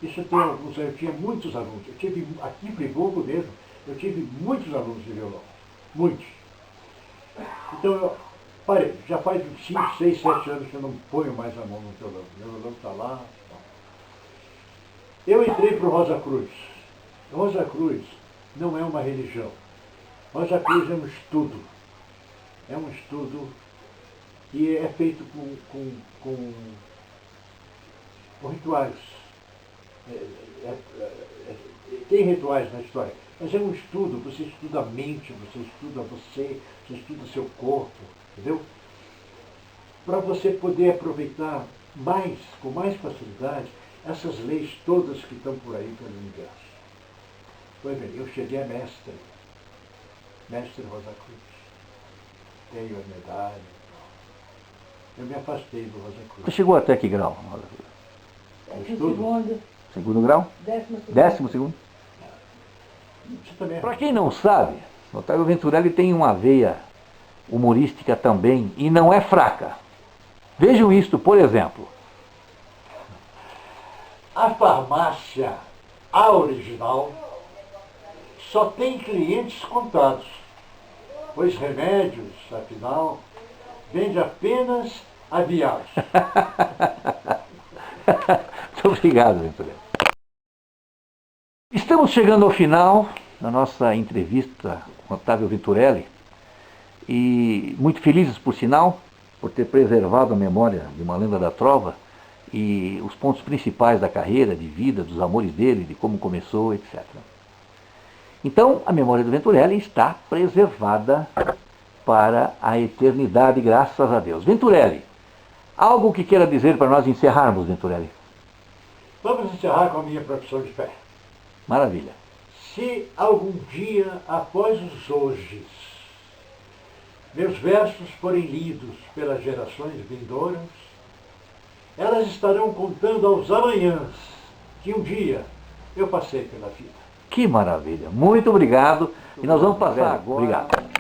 Isso tem alguns, eu tinha muitos alunos. Eu tive, aqui em Friburgo mesmo, eu tive muitos alunos de violão. Muitos. Então eu parei. Já faz uns 5, 6, 7 anos que eu não ponho mais a mão no violão. Meu violão está lá. Eu entrei para o Rosa Cruz. Rosa Cruz não é uma religião. Rosa Cruz é um estudo. É um estudo que é feito com rituais. Tem rituais na história, mas é um estudo. Você estuda a mente, você estuda seu corpo, entendeu? Para você poder aproveitar mais, com mais facilidade, essas leis todas que estão por aí pelo universo. Pois bem, eu cheguei a mestre Rosa Cruz. Tenho a medalha. Eu me afastei do Rosa Cruz. Você chegou até que grau? Segundo grau? 12º? Para quem não sabe, Otávio Venturelli tem uma veia humorística também, e não é fraca. Vejam isto, por exemplo. A farmácia, a original, só tem clientes contados, pois remédios, afinal, vende apenas aviados. Muito obrigado, Venturelli. Estamos chegando ao final da nossa entrevista com Otávio Venturelli e muito felizes, por sinal, por ter preservado a memória de Uma Lenda da Trova e os pontos principais da carreira, de vida, dos amores dele, de como começou, etc. Então, a memória do Venturelli está preservada para a eternidade, graças a Deus. Venturelli, algo que queira dizer para nós encerrarmos, Venturelli? Vamos encerrar com a minha profissão de fé. Maravilha. Se algum dia, após os hojes, meus versos forem lidos pelas gerações vindouras, elas estarão contando aos amanhãs que um dia eu passei pela vida. Que maravilha. Muito obrigado. E nós vamos passar agora. Obrigado.